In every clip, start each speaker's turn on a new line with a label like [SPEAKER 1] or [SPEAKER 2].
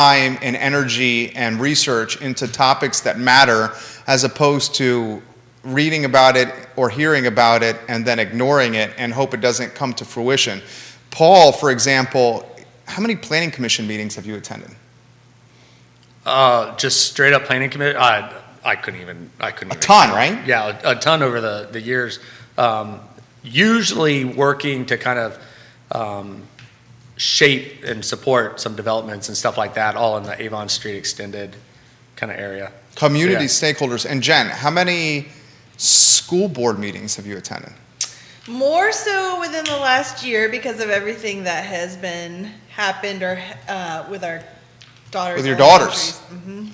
[SPEAKER 1] time and energy and research into topics that matter, as opposed to reading about it or hearing about it and then ignoring it and hope it doesn't come to fruition. Paul, for example, how many planning commission meetings have you attended?
[SPEAKER 2] Just straight up planning committee. I couldn't even.
[SPEAKER 1] A ton, right?
[SPEAKER 2] Yeah, a ton over the years. Usually working to kind of shape and support some developments and stuff like that, all in the Avon Street Extended kind of area.
[SPEAKER 1] Community stakeholders. And Jen, how many school board meetings have you attended?
[SPEAKER 3] More so within the last year because of everything that has happened or with our daughters.
[SPEAKER 1] With your daughters.
[SPEAKER 3] Mm-hmm.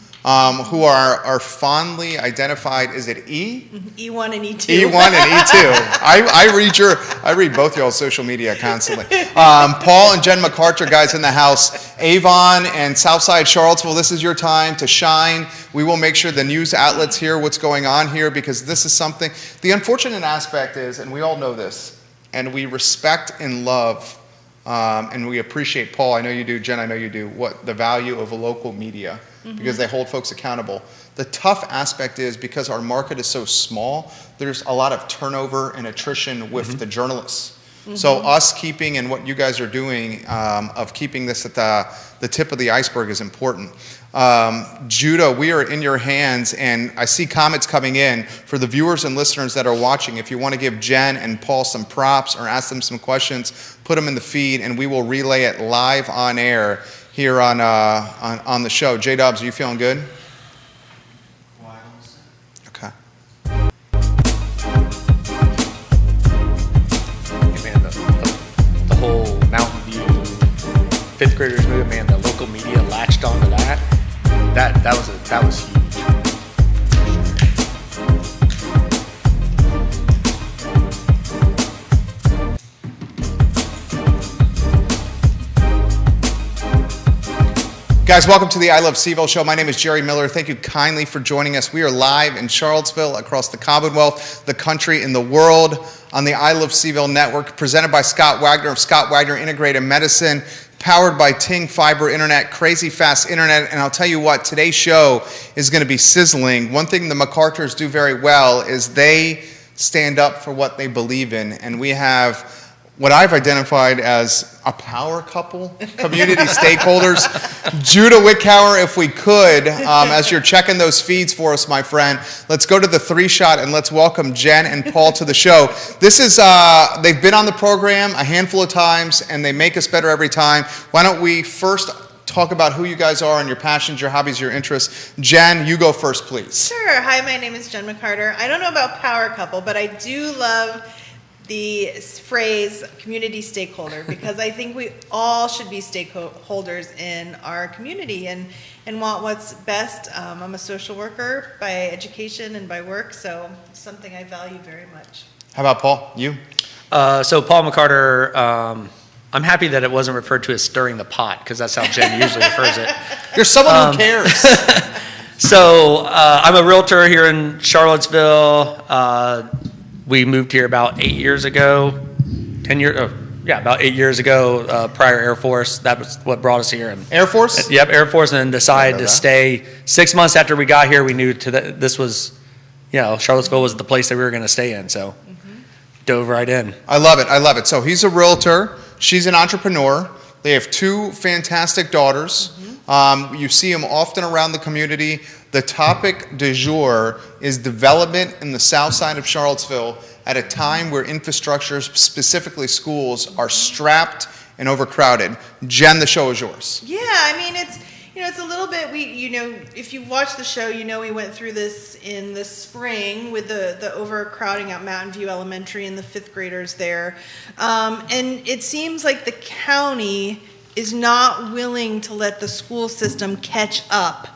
[SPEAKER 1] Who are fondly identified, is it E?
[SPEAKER 3] E1 and E2.
[SPEAKER 1] E1 and E2. I read both y'all's social media constantly. Paul and Jen McCarter, guys in the house. Avon and Southside Charlottesville, this is your time to shine. We will make sure the news outlets hear what's going on here, because this is something. The unfortunate aspect is, and we all know this, and we respect and love, and we appreciate, Paul, I know you do, Jen, I know you do, what the value of a local media, because they hold folks accountable. The tough aspect is, because our market is so small, there's a lot of turnover and attrition with the journalists. So us keeping, and what you guys are doing, of keeping this at the tip of the iceberg is important. Judah, we are in your hands, and I see comments coming in for the viewers and listeners that are watching. If you want to give Jen and Paul some props or ask them some questions, put them in the feed, and we will relay it live on air here on the show. J-Dubs, are you feeling good? Okay.
[SPEAKER 2] Hey man, the whole Mountain View fifth graders movement, man, the local media latched onto that. That was huge.
[SPEAKER 1] Guys, welcome to the I Love CVille show. My name is Jerry Miller. Thank you kindly for joining us. We are live in Charlottesville, across the Commonwealth, the country, and the world on the I Love CVille network, presented by Scott Wagner of Scott Wagner Integrated Medicine, powered by Ting Fiber Internet, crazy fast internet. And I'll tell you what, today's show is going to be sizzling. One thing the McCarters do very well is they stand up for what they believe in. And we have what I've identified as a power couple, community stakeholders. Judah Wickhauer, if we could, as you're checking those feeds for us, my friend, let's go to the 3-shot and let's welcome Jen and Paul to the show. This is, they've been on the program a handful of times, and they make us better every time. Why don't we first talk about who you guys are and your passions, your hobbies, your interests. Jen, you go first, please.
[SPEAKER 3] Sure. Hi, my name is Jen McCarter. I don't know about power couple, but I do love the phrase community stakeholder, because I think we all should be stakeholders in our community and want what's best. I'm a social worker by education and by work, so it's something I value very much.
[SPEAKER 1] How about Paul? You?
[SPEAKER 2] So Paul McCarter, I'm happy that it wasn't referred to as stirring the pot, because that's how Jen usually refers it.
[SPEAKER 1] You're someone who cares.
[SPEAKER 2] So I'm a realtor here in Charlottesville. We moved here about 8 years ago, about 8 years ago, prior Air Force. That was what brought us here.
[SPEAKER 1] Air Force?
[SPEAKER 2] Yep, Air Force, and then decided to stay. 6 months after we got here, we knew this was, Charlottesville was the place that we were going to stay in, so dove right in.
[SPEAKER 1] I love it. So he's a realtor. She's an entrepreneur. They have 2 fantastic daughters. You see them often around the community. The topic du jour is development in the south side of Charlottesville at a time where infrastructure, specifically schools, are strapped and overcrowded. Jen, the show is yours.
[SPEAKER 3] Yeah, I mean, it's a little bit, if you've watched the show, we went through this in the spring with the overcrowding at Mountain View Elementary and the 5th graders there. And it seems like the county is not willing to let the school system catch up.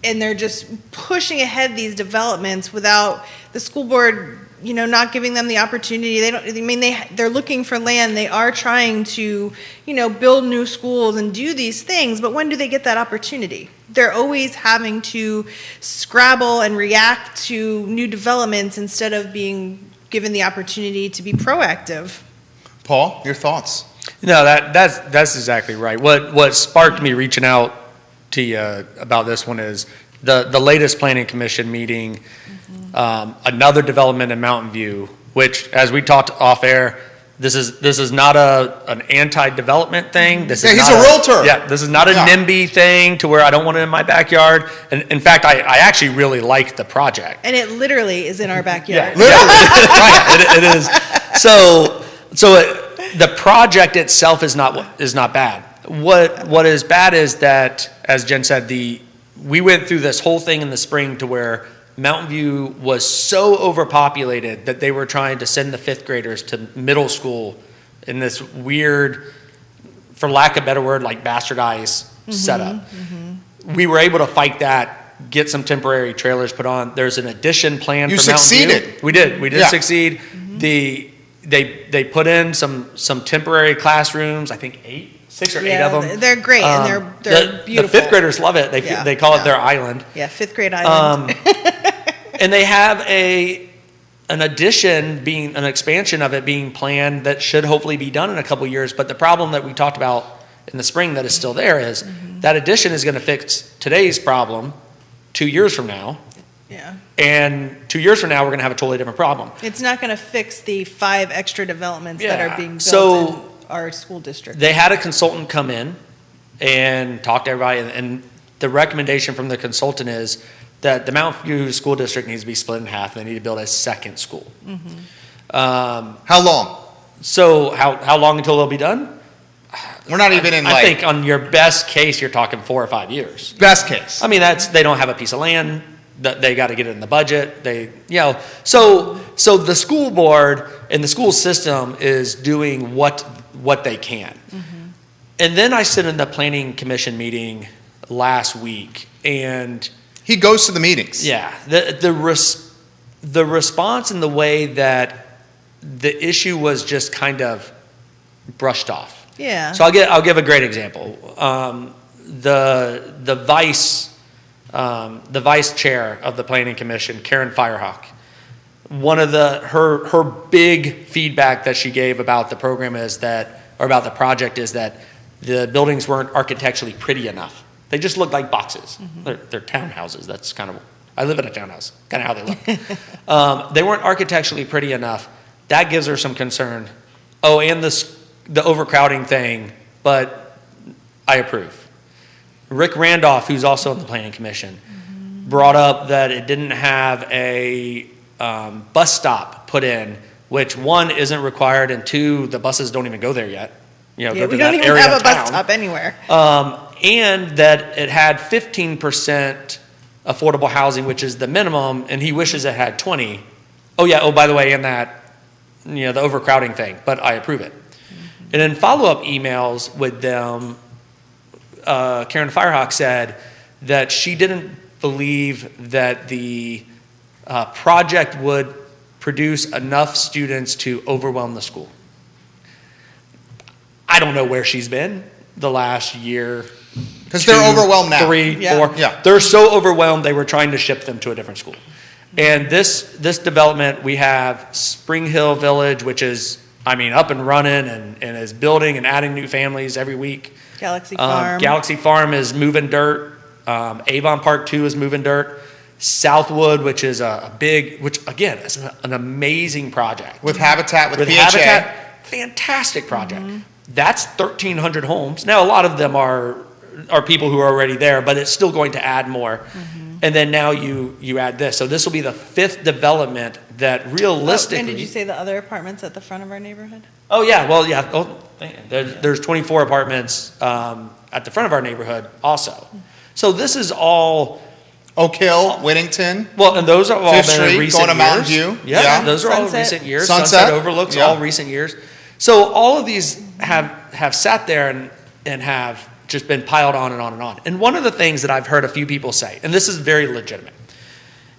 [SPEAKER 3] And they're just pushing ahead these developments without the school board, not giving them the opportunity. They're looking for land. They are trying to, build new schools and do these things. But when do they get that opportunity? They're always having to scrabble and react to new developments instead of being given the opportunity to be proactive.
[SPEAKER 1] Paul, your thoughts?
[SPEAKER 2] No, that's exactly right. What sparked me reaching out to you about this one is the latest planning commission meeting, another development in Mountain View, which, as we talked off air, this is not an anti-development thing. This is
[SPEAKER 1] he's
[SPEAKER 2] not
[SPEAKER 1] a realtor.
[SPEAKER 2] Yeah, this is not a NIMBY thing to where I don't want it in my backyard. And in fact, I actually really like the project.
[SPEAKER 3] And it literally is in our backyard.
[SPEAKER 2] Right, it is. So the project itself is not bad. What is bad is that, as Jen said, we went through this whole thing in the spring to where Mountain View was so overpopulated that they were trying to send the fifth graders to middle school in this weird, for lack of a better word, like bastardized setup. We were able to fight that, get some temporary trailers put on. There's an addition plan for Mountain View. You succeeded. We did succeed. They put in some temporary classrooms, I think 6 or 8 of them.
[SPEAKER 3] They're great, and they're beautiful.
[SPEAKER 2] The fifth graders love it. They call it their island.
[SPEAKER 3] Yeah, fifth grade island.
[SPEAKER 2] And they have an addition an expansion of it being planned that should hopefully be done in a couple years. But the problem that we talked about in the spring that is still there is that addition is going to fix today's problem 2 years from now.
[SPEAKER 3] Yeah.
[SPEAKER 2] And 2 years from now, we're going to have a totally different problem.
[SPEAKER 3] It's not going to fix the 5 extra developments that are being built in our school district.
[SPEAKER 2] They had a consultant come in and talk to everybody, and the recommendation from the consultant is that the Mountain View School District needs to be split in half. They need to build a second school.
[SPEAKER 1] How long?
[SPEAKER 2] So how long until they'll be done?
[SPEAKER 1] We're not even in
[SPEAKER 2] I think on your best case, you're talking 4 or 5 years.
[SPEAKER 1] Best case.
[SPEAKER 2] I mean, they don't have a piece of land. They got to get it in the budget. So the school board and the school system is doing what they can. And then I sit in the planning commission meeting last week, and
[SPEAKER 1] he goes to the meetings.
[SPEAKER 2] Yeah, the response and the way that the issue was just kind of brushed off.
[SPEAKER 3] Yeah.
[SPEAKER 2] So I'll give a great example. The vice chair of the planning commission, Karen Firehawk, one of her big feedback that she gave about the program about the project is that the buildings weren't architecturally pretty enough. They just looked like boxes. They're townhouses. That's kind of, I live in a townhouse, kind of how they look. They weren't architecturally pretty enough. That gives her some concern. Oh, and the overcrowding thing, but I approve. Rick Randolph, who's also on the planning commission, brought up that it didn't have a bus stop put in, which 1, isn't required, and 2, the buses don't even go there yet.
[SPEAKER 3] We don't even have a bus stop anywhere.
[SPEAKER 2] And that it had 15% affordable housing, which is the minimum, and he wishes it had 20. Oh yeah, by the way, and that, the overcrowding thing, but I approve it. And in follow-up emails with them, Karen Firehawk said that she didn't believe that the project would produce enough students to overwhelm the school. I don't know where she's been the last year.
[SPEAKER 1] Because they're overwhelmed now.
[SPEAKER 2] 3, 4.
[SPEAKER 1] Yeah.
[SPEAKER 2] They're so overwhelmed they were trying to ship them to a different school. And this development, we have Spring Hill Village, which is, up and running and is building and adding new families every week.
[SPEAKER 3] Galaxy Farm.
[SPEAKER 2] Galaxy Farm is moving dirt. Avon Park 2 is moving dirt. Southwood, which is which again is an amazing project.
[SPEAKER 1] With Habitat, with PHA.
[SPEAKER 2] Habitat, fantastic project. That's 1,300 homes. Now, a lot of them are people who are already there, but it's still going to add more. And then now you add this. So this will be the 5th development that realistically...
[SPEAKER 3] and did you say the other apartments at the front of our neighborhood?
[SPEAKER 2] Oh, yeah. Well, yeah. There's 24 apartments at the front of our neighborhood also. So this is all...
[SPEAKER 1] Oak Hill, Whittington.
[SPEAKER 2] Well, and those are all
[SPEAKER 1] Fifth
[SPEAKER 2] been in
[SPEAKER 1] Street,
[SPEAKER 2] recent
[SPEAKER 1] going to
[SPEAKER 2] years.
[SPEAKER 1] Mountain View.
[SPEAKER 2] Yeah, those are all
[SPEAKER 3] Sunset.
[SPEAKER 2] recent years.
[SPEAKER 1] Sunset
[SPEAKER 2] Overlooks, all recent years. So all of these have sat there and have just been piled on and on and on. And one of the things that I've heard a few people say, and this is very legitimate,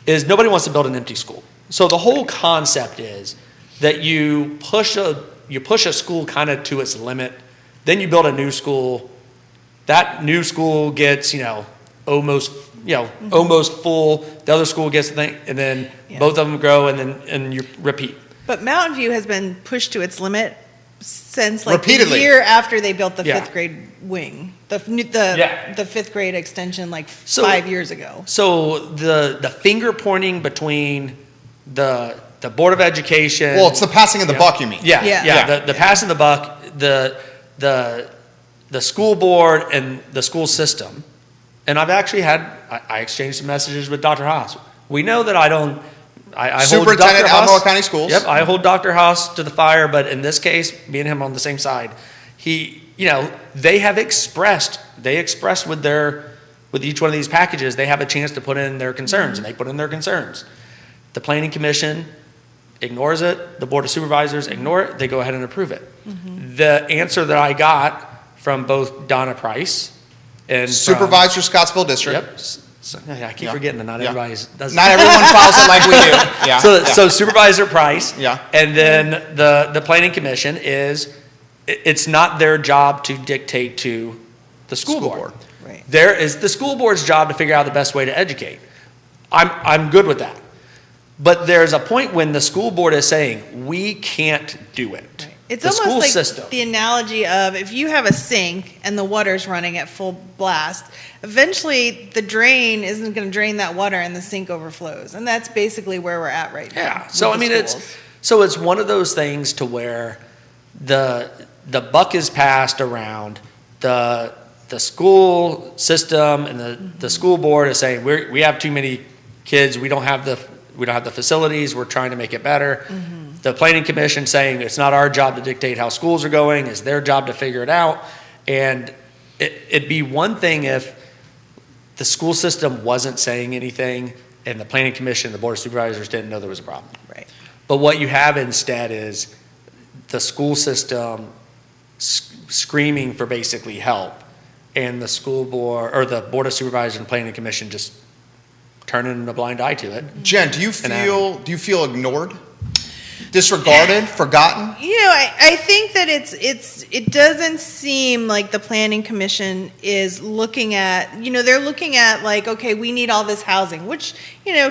[SPEAKER 2] is nobody wants to build an empty school. So the whole concept is that you push a school kind of to its limit, then you build a new school. That new school gets, almost full. The other school gets the thing, and then both of them grow, and you repeat.
[SPEAKER 3] But Mountain View has been pushed to its limit since like
[SPEAKER 1] Repeatedly.
[SPEAKER 3] the year after they built the
[SPEAKER 2] Yeah.
[SPEAKER 3] fifth grade wing, the fifth grade extension, like
[SPEAKER 2] So-
[SPEAKER 3] 5 years ago.
[SPEAKER 2] So the finger pointing between the Board of Education.
[SPEAKER 1] Well, it's the passing of the buck, you mean?
[SPEAKER 2] Yeah,
[SPEAKER 3] Yeah.
[SPEAKER 2] yeah. The passing the buck, the school board and the school system. And I've actually I exchanged some messages with Dr. Haas. We know that I hold
[SPEAKER 1] Superintendent,
[SPEAKER 2] Dr. Haas.
[SPEAKER 1] Albemarle County Schools.
[SPEAKER 2] Yep, I hold Dr. Haas to the fire, but in this case, me and him on the same side. They have expressed with each one of these packages, they have a chance to put in their concerns, and they put in their concerns. The Planning Commission ignores it. The Board of Supervisors ignore it. They go ahead and approve it. The answer that I got from both Donna Price and
[SPEAKER 1] Supervisor, Scottsville District.
[SPEAKER 2] Yep. So, I keep forgetting that not everybody does.
[SPEAKER 1] Not everyone follows it like we do. Yeah.
[SPEAKER 2] So Supervisor Price.
[SPEAKER 1] Yeah.
[SPEAKER 2] And then the Planning Commission it's not their job to dictate to the school board.
[SPEAKER 3] Right.
[SPEAKER 2] There is the school board's job to figure out the best way to educate. I'm good with that. But there's a point when the school board is saying, we can't do it.
[SPEAKER 3] Right. It's
[SPEAKER 2] the
[SPEAKER 3] almost
[SPEAKER 2] school
[SPEAKER 3] like
[SPEAKER 2] system.
[SPEAKER 3] the analogy of if you have a sink and the water's running at full blast, eventually the drain isn't going to drain that water and the sink overflows. And that's basically where we're at right now.
[SPEAKER 2] Yeah. So,
[SPEAKER 3] with
[SPEAKER 2] I mean,
[SPEAKER 3] the schools.
[SPEAKER 2] it's one of those things to where the buck is passed around, the school system and the school board is saying, we have too many kids, we don't have the facilities, we're trying to make it better. The Planning Commission saying it's not our job to dictate how schools are going, it's their job to figure it out. And it'd be one thing if the school system wasn't saying anything and the Planning Commission, the Board of Supervisors didn't know there was a problem.
[SPEAKER 3] Right.
[SPEAKER 2] But what you have instead is the school system screaming for basically help, and the school board or the Board of Supervisors and Planning Commission just turning a blind eye to it.
[SPEAKER 1] Jen, do you feel ignored, disregarded, forgotten?
[SPEAKER 3] I think that it doesn't seem like the Planning Commission is looking at, they're looking at like, okay, we need all this housing, which,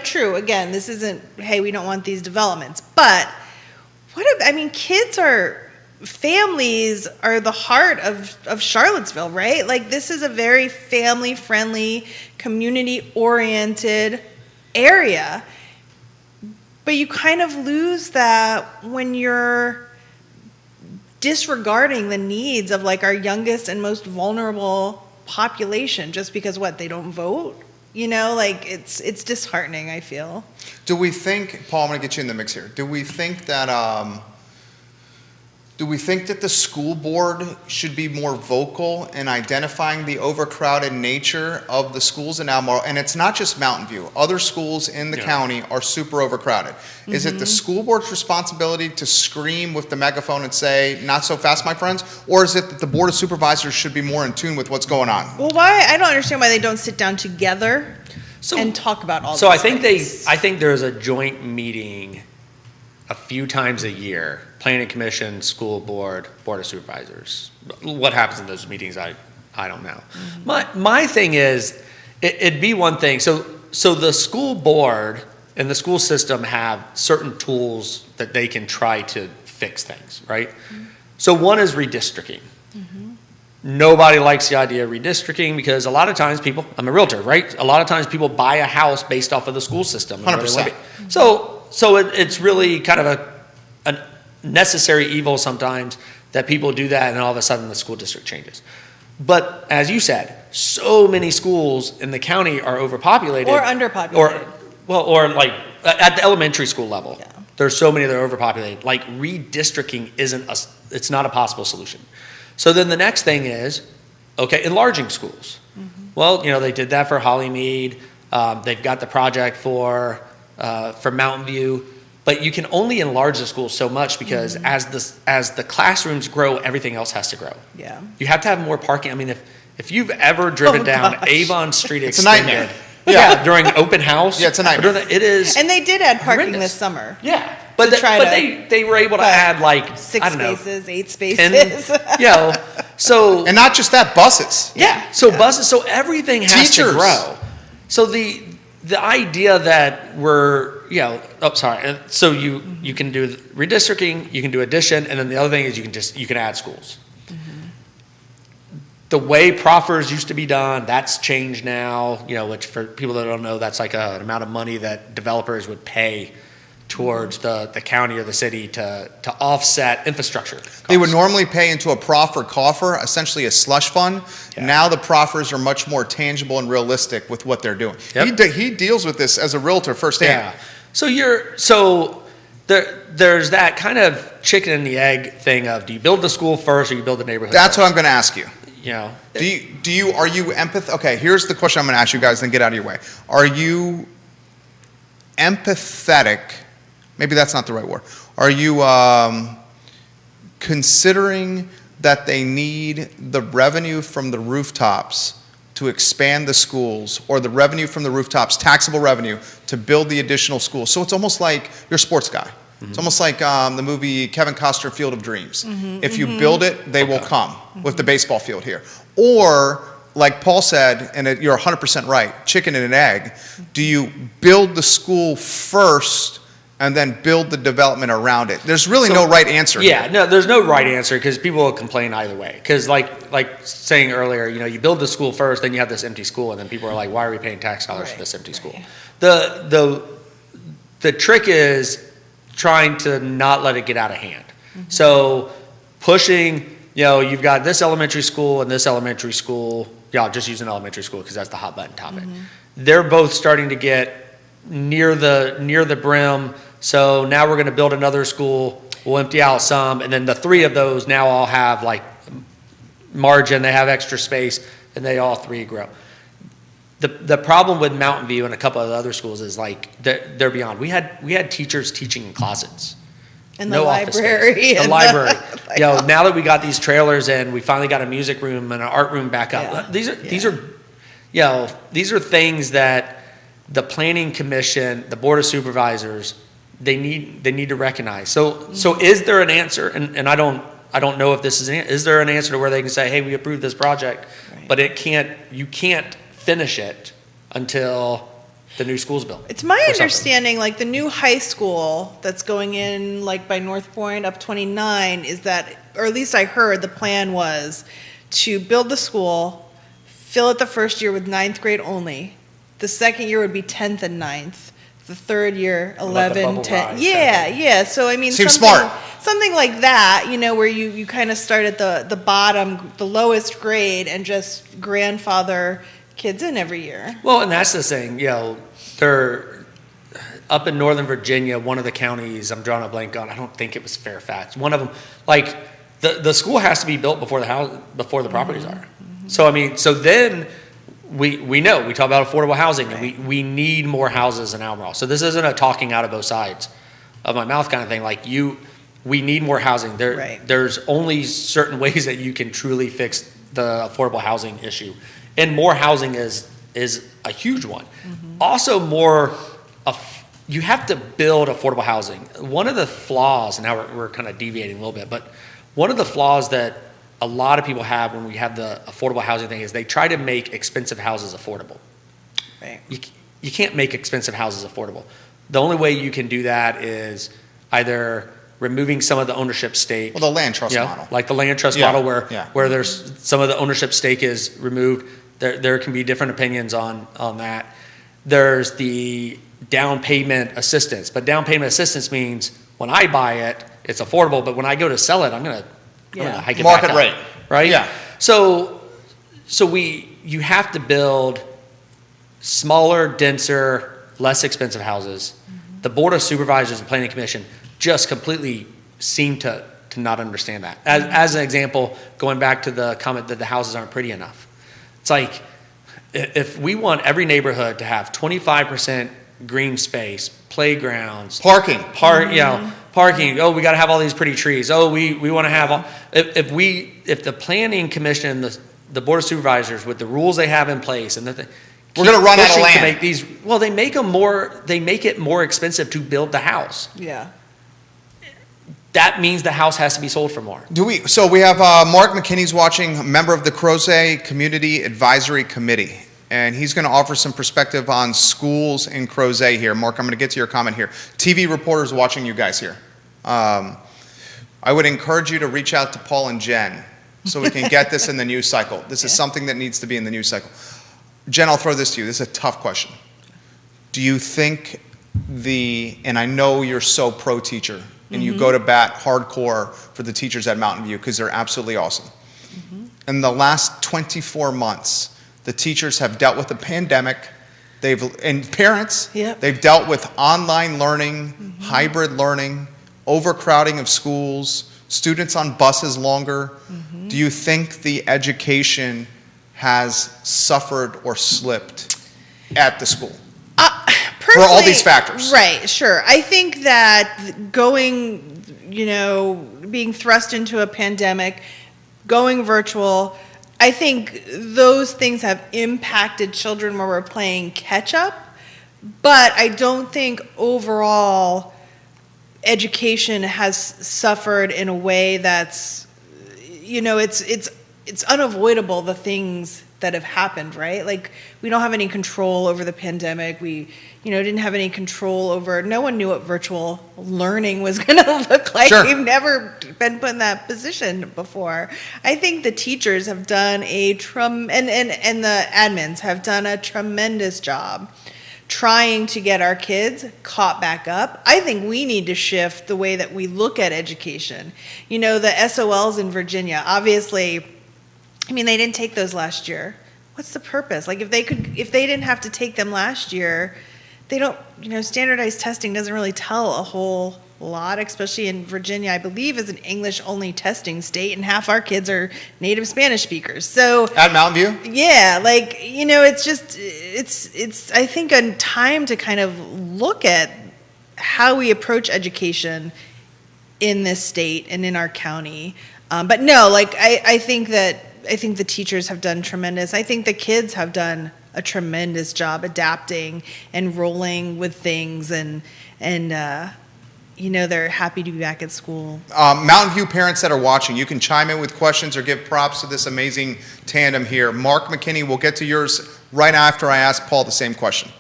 [SPEAKER 3] true. Again, this isn't, hey, we don't want these developments. But families are the heart of Charlottesville, right? Like this is a very family-friendly, community-oriented area. But you kind of lose that when you're disregarding the needs of like our youngest and most vulnerable population just because they don't vote. It's disheartening, I feel.
[SPEAKER 1] Do we think, Paul, I'm going to get you in the mix here. Do we think that the school board should be more vocal in identifying the overcrowded nature of the schools in Albemarle? And it's not just Mountain View. Other schools in the county are super overcrowded. Is it the school board's responsibility to scream with the megaphone and say, not so fast, my friends? Or is it that the Board of Supervisors should be more in tune with what's going on?
[SPEAKER 3] Well, I don't understand why they don't sit down together and talk about all
[SPEAKER 2] So
[SPEAKER 3] these
[SPEAKER 2] I think there's a joint meeting a few times a year, Planning Commission, School Board, Board of Supervisors. What happens in those meetings, I don't know. My thing is, it'd be one thing. So the school board and the school system have certain tools that they can try to fix things, right? So one is redistricting. Nobody likes the idea of redistricting because a lot of times I'm a realtor, right? A lot of times people buy a house based off of the school system.
[SPEAKER 1] 100%.
[SPEAKER 2] So it's really kind of a necessary evil sometimes that people do that and all of a sudden the school district changes. But as you said, so many schools in the county are overpopulated.
[SPEAKER 3] Or underpopulated.
[SPEAKER 2] Or like at the elementary school level.
[SPEAKER 3] Yeah.
[SPEAKER 2] There's so many that are overpopulated. Like redistricting it's not a possible solution. So then the next thing is, okay, enlarging schools. Well, they did that for Hollymead. They've got the project for Mountain View, but you can only enlarge the schools so much because as the classrooms grow, everything else has to grow.
[SPEAKER 3] Yeah.
[SPEAKER 2] You have to have more parking. I mean, if you've ever driven down
[SPEAKER 3] gosh.
[SPEAKER 2] Avon Street
[SPEAKER 1] It's a
[SPEAKER 2] Extended,
[SPEAKER 1] nightmare.
[SPEAKER 2] Yeah, during open house.
[SPEAKER 1] Yeah, it's a nightmare.
[SPEAKER 2] It is.
[SPEAKER 3] And they did add parking
[SPEAKER 2] horrendous.
[SPEAKER 3] this summer.
[SPEAKER 2] Yeah, but
[SPEAKER 3] to
[SPEAKER 2] they were able to add like
[SPEAKER 3] 6
[SPEAKER 2] I don't know,
[SPEAKER 3] spaces, 8
[SPEAKER 2] 10,
[SPEAKER 3] spaces.
[SPEAKER 2] so
[SPEAKER 1] And not just that, buses.
[SPEAKER 2] yeah, so buses, so everything has
[SPEAKER 1] Teachers.
[SPEAKER 2] to grow. So the the idea that so you can do redistricting, you can do addition, and then the other thing is you can add schools. The way proffers used to be done, that's changed now, which for people that don't know, that's like an amount of money that developers would pay towards the county or the city to offset infrastructure costs.
[SPEAKER 1] They would normally pay into a proffer coffer, essentially a slush fund.
[SPEAKER 2] Yeah.
[SPEAKER 1] Now the proffers are much more tangible and realistic with what they're doing.
[SPEAKER 2] Yep.
[SPEAKER 1] He deals with this as a realtor firsthand.
[SPEAKER 2] Yeah. So there's that kind of chicken and the egg thing of, do you build the school first or you build the neighborhood
[SPEAKER 1] That's
[SPEAKER 2] first?
[SPEAKER 1] what I'm going to ask you.
[SPEAKER 2] Are
[SPEAKER 1] you empath? Okay, here's the question I'm going to ask you guys, then get out of your way. Are you empathetic? Maybe that's not the right word. Are you considering that they need the revenue from the rooftops to expand the schools, or the revenue from the rooftops, taxable revenue, to build the additional schools? So it's almost like you're a sports guy. It's almost like the movie Kevin Costner, Field of Dreams. If you build it, they will come, with the baseball field here. Or, like Paul said, and you're 100% right, chicken and an egg, do you build the school first and then build the development around it? There's really no right answer
[SPEAKER 2] Yeah,
[SPEAKER 1] here.
[SPEAKER 2] no, there's no right answer, because people will complain either way. Because like saying earlier, you build the school first, then you have this empty school, and then people are like, why are we paying tax dollars for this empty school? The trick is trying to not let it get out of hand. So pushing, you've got this elementary school and this elementary school. I'll just use an elementary school because that's the hot button topic. They're both starting to get near the brim. So now we're going to build another school. We'll empty out some, and then the three of those now all have like margin. They have extra space, and they all three grow. The problem with Mountain View and a couple of other schools is like they're beyond. We had teachers teaching in closets.
[SPEAKER 3] In the library.
[SPEAKER 2] The library. Now that we got these trailers in, we finally got a music room and an art room back up.
[SPEAKER 3] Yeah.
[SPEAKER 2] These are things that the planning commission, the board of supervisors, they need to recognize. So is there an answer? And I don't know if this is there an answer to where they can say, hey, we approved this project, but you can't finish it until the new school's built.
[SPEAKER 3] It's my understanding, like the new high school that's going in, like by North Point up 29, is that, or at least I heard the plan was to build the school, fill it the first year with 9th grade only. The second year would be 10th and 9th. The third year, 11, 10. Yeah. So I mean,
[SPEAKER 1] seems smart.
[SPEAKER 3] Something like that, where you kind of start at the bottom, the lowest grade, and just grandfather kids in every year.
[SPEAKER 2] Well, and that's the thing, they're up in Northern Virginia, one of the counties, I'm drawing a blank on, I don't think it was Fairfax, one of them, like the school has to be built before the properties are. So I mean, so then we know, we talk about affordable housing, and we need more houses in Albemarle. So this isn't a talking out of both sides of my mouth kind of thing. Like we need more housing. There's only certain ways that you can truly fix the affordable housing issue. And more housing is a huge one. Also, you have to build affordable housing. One of the flaws, and now we're kind of deviating a little bit, but one of the flaws that a lot of people have when we have the affordable housing thing is they try to make expensive houses affordable.
[SPEAKER 3] Right.
[SPEAKER 2] You can't make expensive houses affordable. The only way you can do that is either removing some of the ownership stake.
[SPEAKER 1] Well, the land trust model.
[SPEAKER 2] Like the land trust model where there's some of the ownership stake is removed. There can be different opinions on that. There's the down payment assistance. But down payment assistance means when I buy it, it's affordable, but when I go to sell it, I'm gonna hike it back up.
[SPEAKER 1] Market rate.
[SPEAKER 2] Right?
[SPEAKER 1] Yeah.
[SPEAKER 2] So you have to build smaller, denser, less expensive houses. The Board of Supervisors and Planning Commission just completely seem to not understand that. As an example, going back to the comment that the houses aren't pretty enough. It's like, if we want every neighborhood to have 25% green space, playgrounds,
[SPEAKER 1] Parking.
[SPEAKER 2] Parking. Oh, we got to have all these pretty trees. Oh, we want to have all. If the planning commission and the board of supervisors, with the rules they have in place, and we're
[SPEAKER 1] going to run out of land.
[SPEAKER 2] To make these, well, they make it more expensive to build the house.
[SPEAKER 3] Yeah.
[SPEAKER 2] That means the house has to be sold for more.
[SPEAKER 1] So we have Mark McKinney's watching, member of the Crozet Community Advisory Committee. and he's going to offer some perspective on schools in Crozet here. Mark, I'm going to get to your comment here. TV reporters watching you guys here. I would encourage you to reach out to Paul and Jen so we can get this in the news cycle. This is something that needs to be in the news cycle. Jen, I'll throw this to you. This is a tough question. Do you think and I know you're so pro-teacher, and you go to bat hardcore for the teachers at Mountain View because they're absolutely awesome. In the last 24 months, the teachers have dealt with the pandemic, and parents, they've dealt with online learning, hybrid learning, overcrowding of schools, students on buses longer. Do you think the education has suffered or slipped at the school? For all these factors.
[SPEAKER 3] Right, sure. I think that being thrust into a pandemic, going virtual, I think those things have impacted children where we're playing catch up, but I don't think overall education has suffered in a way that's, it's unavoidable, the things that have happened, right? Like, we don't have any control over the pandemic. We, didn't have any control over, no one knew what virtual learning was going to look like.
[SPEAKER 1] Sure.
[SPEAKER 3] We've never been put in that position before. I think the teachers have done and the admins have done a tremendous job trying to get our kids caught back up. I think we need to shift the way that we look at education. The SOLs in Virginia, obviously, they didn't take those last year. What's the purpose? Like, if they didn't have to take them last year, they don't, standardized testing doesn't really tell a whole lot, especially in Virginia, I believe, is an English-only testing state, and half our kids are native Spanish speakers. So
[SPEAKER 1] at Mountain View?
[SPEAKER 3] Yeah, it's I think a time to kind of look at how we approach education in this state and in our county. But no, I think the teachers have done tremendous. I think the kids have done a tremendous job adapting and rolling with things, and they're happy to be back at school.
[SPEAKER 1] Mountain View parents that are watching, you can chime in with questions or give props to this amazing tandem here. Mark McKinney, we'll get to yours right after I ask Paul the same question.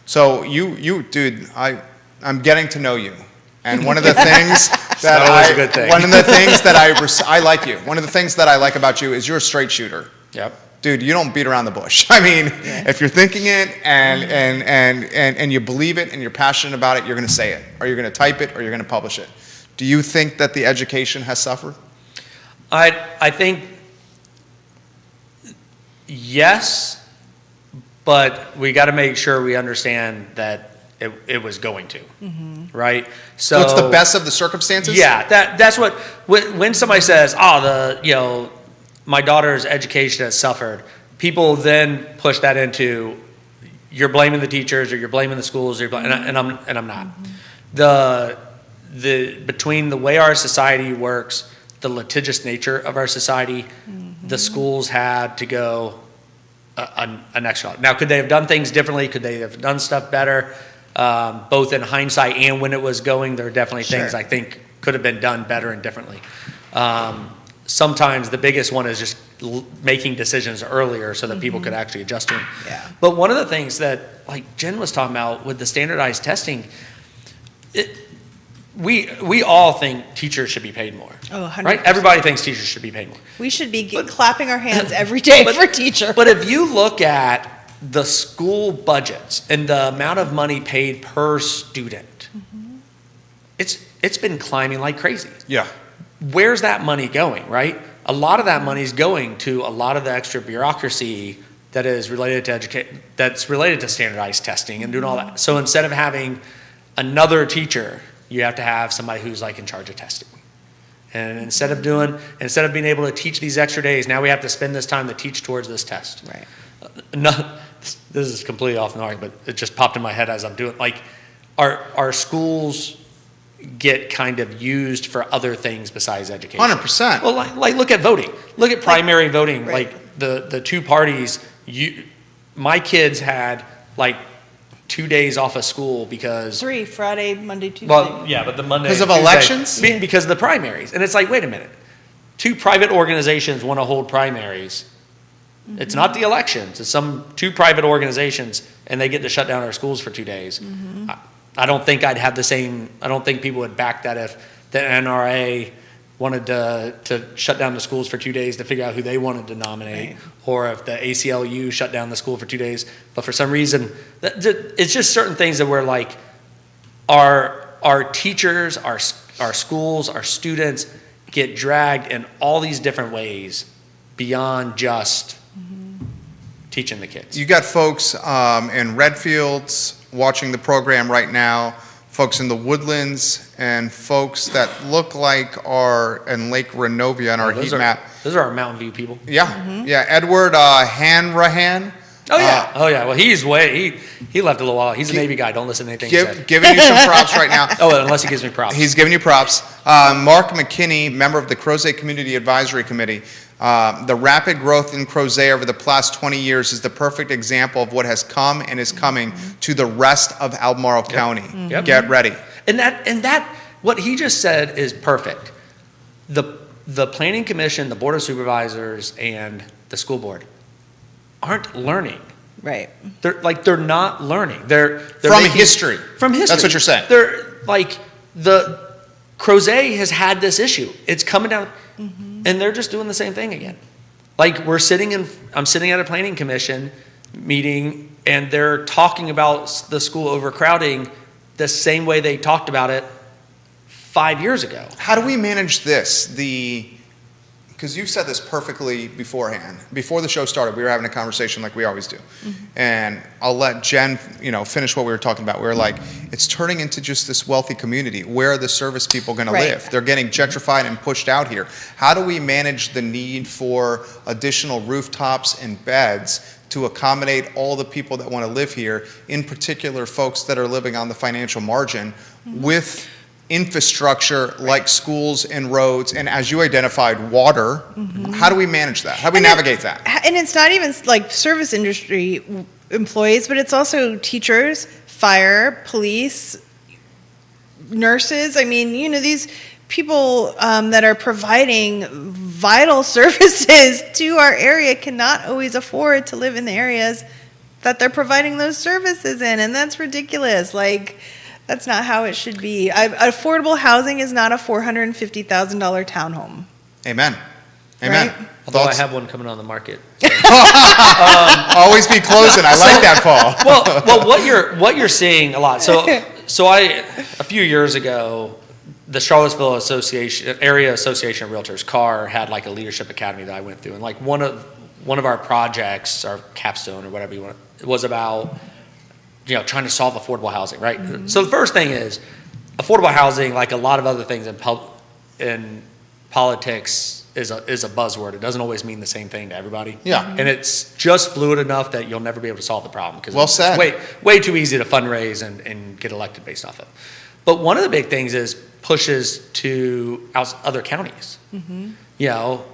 [SPEAKER 1] So you dude, I'm getting to know you. And one of the things that I like you. One of the things that I like about you is you're a straight shooter.
[SPEAKER 2] Yep.
[SPEAKER 1] Dude, you don't beat around the bush. If you're thinking it and you believe it and you're passionate about it, you're going to say it, or you're going to type it, or you're going to publish it. Do you think that the education has suffered?
[SPEAKER 2] I think yes, but we got to make sure we understand that it was going to, right?
[SPEAKER 1] So it's the best of the circumstances?
[SPEAKER 2] Yeah, that's what, when somebody says, my daughter's education has suffered, people then push that into, you're blaming the teachers, or you're blaming the schools, and I'm not. Between the way our society works, the litigious nature of our society, the schools had to go an extra. Now, could they have done things differently? Could they have done stuff better? Both in hindsight and when it was going, there are definitely things I think could have been done better and differently. Sometimes the biggest one is just making decisions earlier so that people could actually adjust to them.
[SPEAKER 3] Yeah.
[SPEAKER 2] But one of the things that, like Jen was talking about with the standardized testing, we all think teachers should be paid more.
[SPEAKER 3] Oh, 100%.
[SPEAKER 2] Right? Everybody thinks teachers should be paid more.
[SPEAKER 3] We should be clapping our hands every day for teachers.
[SPEAKER 2] But if you look at the school budgets and the amount of money paid per student, it's been climbing like crazy.
[SPEAKER 1] Yeah.
[SPEAKER 2] Where's that money going, right? A lot of that money is going to a lot of the extra bureaucracy that is related to that's related to standardized testing and doing all that. So instead of having another teacher, you have to have somebody who's in charge of testing. And instead of being able to teach these extra days, now we have to spend this time to teach towards this test.
[SPEAKER 3] Right.
[SPEAKER 2] This is completely off the mark, but it just popped in my head as I'm doing. Our schools get kind of used for other things besides education.
[SPEAKER 1] 100%.
[SPEAKER 2] Well, look at voting. Look at primary voting.
[SPEAKER 3] Right.
[SPEAKER 2] The two parties. My kids had 2 days off of school because
[SPEAKER 3] 3 Friday, Monday, Tuesday.
[SPEAKER 2] Well, yeah, but the Monday
[SPEAKER 1] because of
[SPEAKER 2] Tuesday,
[SPEAKER 1] elections.
[SPEAKER 2] Because of the primaries, and it's wait a minute. 2 private organizations want to hold primaries. It's not the elections. It's two private organizations, and they get to shut down our schools for 2 days. I don't think I'd have the same. I don't think people would back that if the NRA wanted to shut down the schools for 2 days to figure out who they wanted to nominate, or if the ACLU shut down the school for 2 days. But for some reason, it's just certain things that we're like, our teachers, our schools, our students get dragged in all these different ways beyond just teaching the kids.
[SPEAKER 1] You got folks in Redfields watching the program right now, folks in the Woodlands, and folks that look like are in Lake Renovia on our heat map.
[SPEAKER 2] Those are our Mountain View people.
[SPEAKER 1] Yeah, yeah. Edward Hanrahan.
[SPEAKER 2] Oh yeah. Well, he left a little while. He's a Navy guy. Don't listen to anything he said.
[SPEAKER 1] Giving you some props right now.
[SPEAKER 2] Oh, unless he gives me props.
[SPEAKER 1] He's giving you props. Mark McKinney, member of the Crozet Community Advisory Committee. The rapid growth in Crozet over the past 20 years is the perfect example of what has come and is coming to the rest of Albemarle County.
[SPEAKER 2] Yep.
[SPEAKER 1] Get ready.
[SPEAKER 2] And that what he just said is perfect. The Planning Commission, the Board of Supervisors, and the school board aren't learning.
[SPEAKER 3] Right.
[SPEAKER 2] They're not learning. They're
[SPEAKER 1] From history.
[SPEAKER 2] From history.
[SPEAKER 1] That's what you're saying.
[SPEAKER 2] They're like the Crozet has had this issue. It's coming down, and they're just doing the same thing again. Like I'm sitting at a planning commission meeting, and they're talking about the school overcrowding the same way they talked about it 5 years ago.
[SPEAKER 1] How do we manage this? Because you said this perfectly beforehand. Before the show started, we were having a conversation like we always do. And I'll let Jen, finish what we were talking about. We were like, it's turning into just this wealthy community. Where are the service people going to live? They're getting gentrified and pushed out here. How do we manage the need for additional rooftops and beds to accommodate all the people that want to live here, in particular folks that are living on the financial margin, with infrastructure like schools and roads, and as you identified, water? How do we manage that? How do we navigate that?
[SPEAKER 3] And it's not even like service industry employees, but it's also teachers, fire, police, nurses. I mean, these people that are providing vital services to our area cannot always afford to live in the areas that they're providing those services in, and that's ridiculous. Like, that's not how it should be. Affordable housing is not a $450,000 townhome.
[SPEAKER 1] Amen. Amen.
[SPEAKER 3] Right?
[SPEAKER 2] Although I have one coming on the market.
[SPEAKER 1] Always be closing. I like that, Paul.
[SPEAKER 2] Well, what you're seeing a lot. So a few years ago, the Charlottesville Area Association of Realtors, CAR, had like a leadership academy that I went through, and like one of our projects, our capstone or whatever you want, it was about trying to solve affordable housing, right? So the first thing is affordable housing, like a lot of other things in politics, is a buzzword. It doesn't always mean the same thing to everybody.
[SPEAKER 1] Yeah.
[SPEAKER 2] And it's just fluid enough that you'll never be able to solve the problem, because
[SPEAKER 1] well said.
[SPEAKER 2] It's way too easy to fundraise and get elected based off of. But one of the big things is pushes to other counties.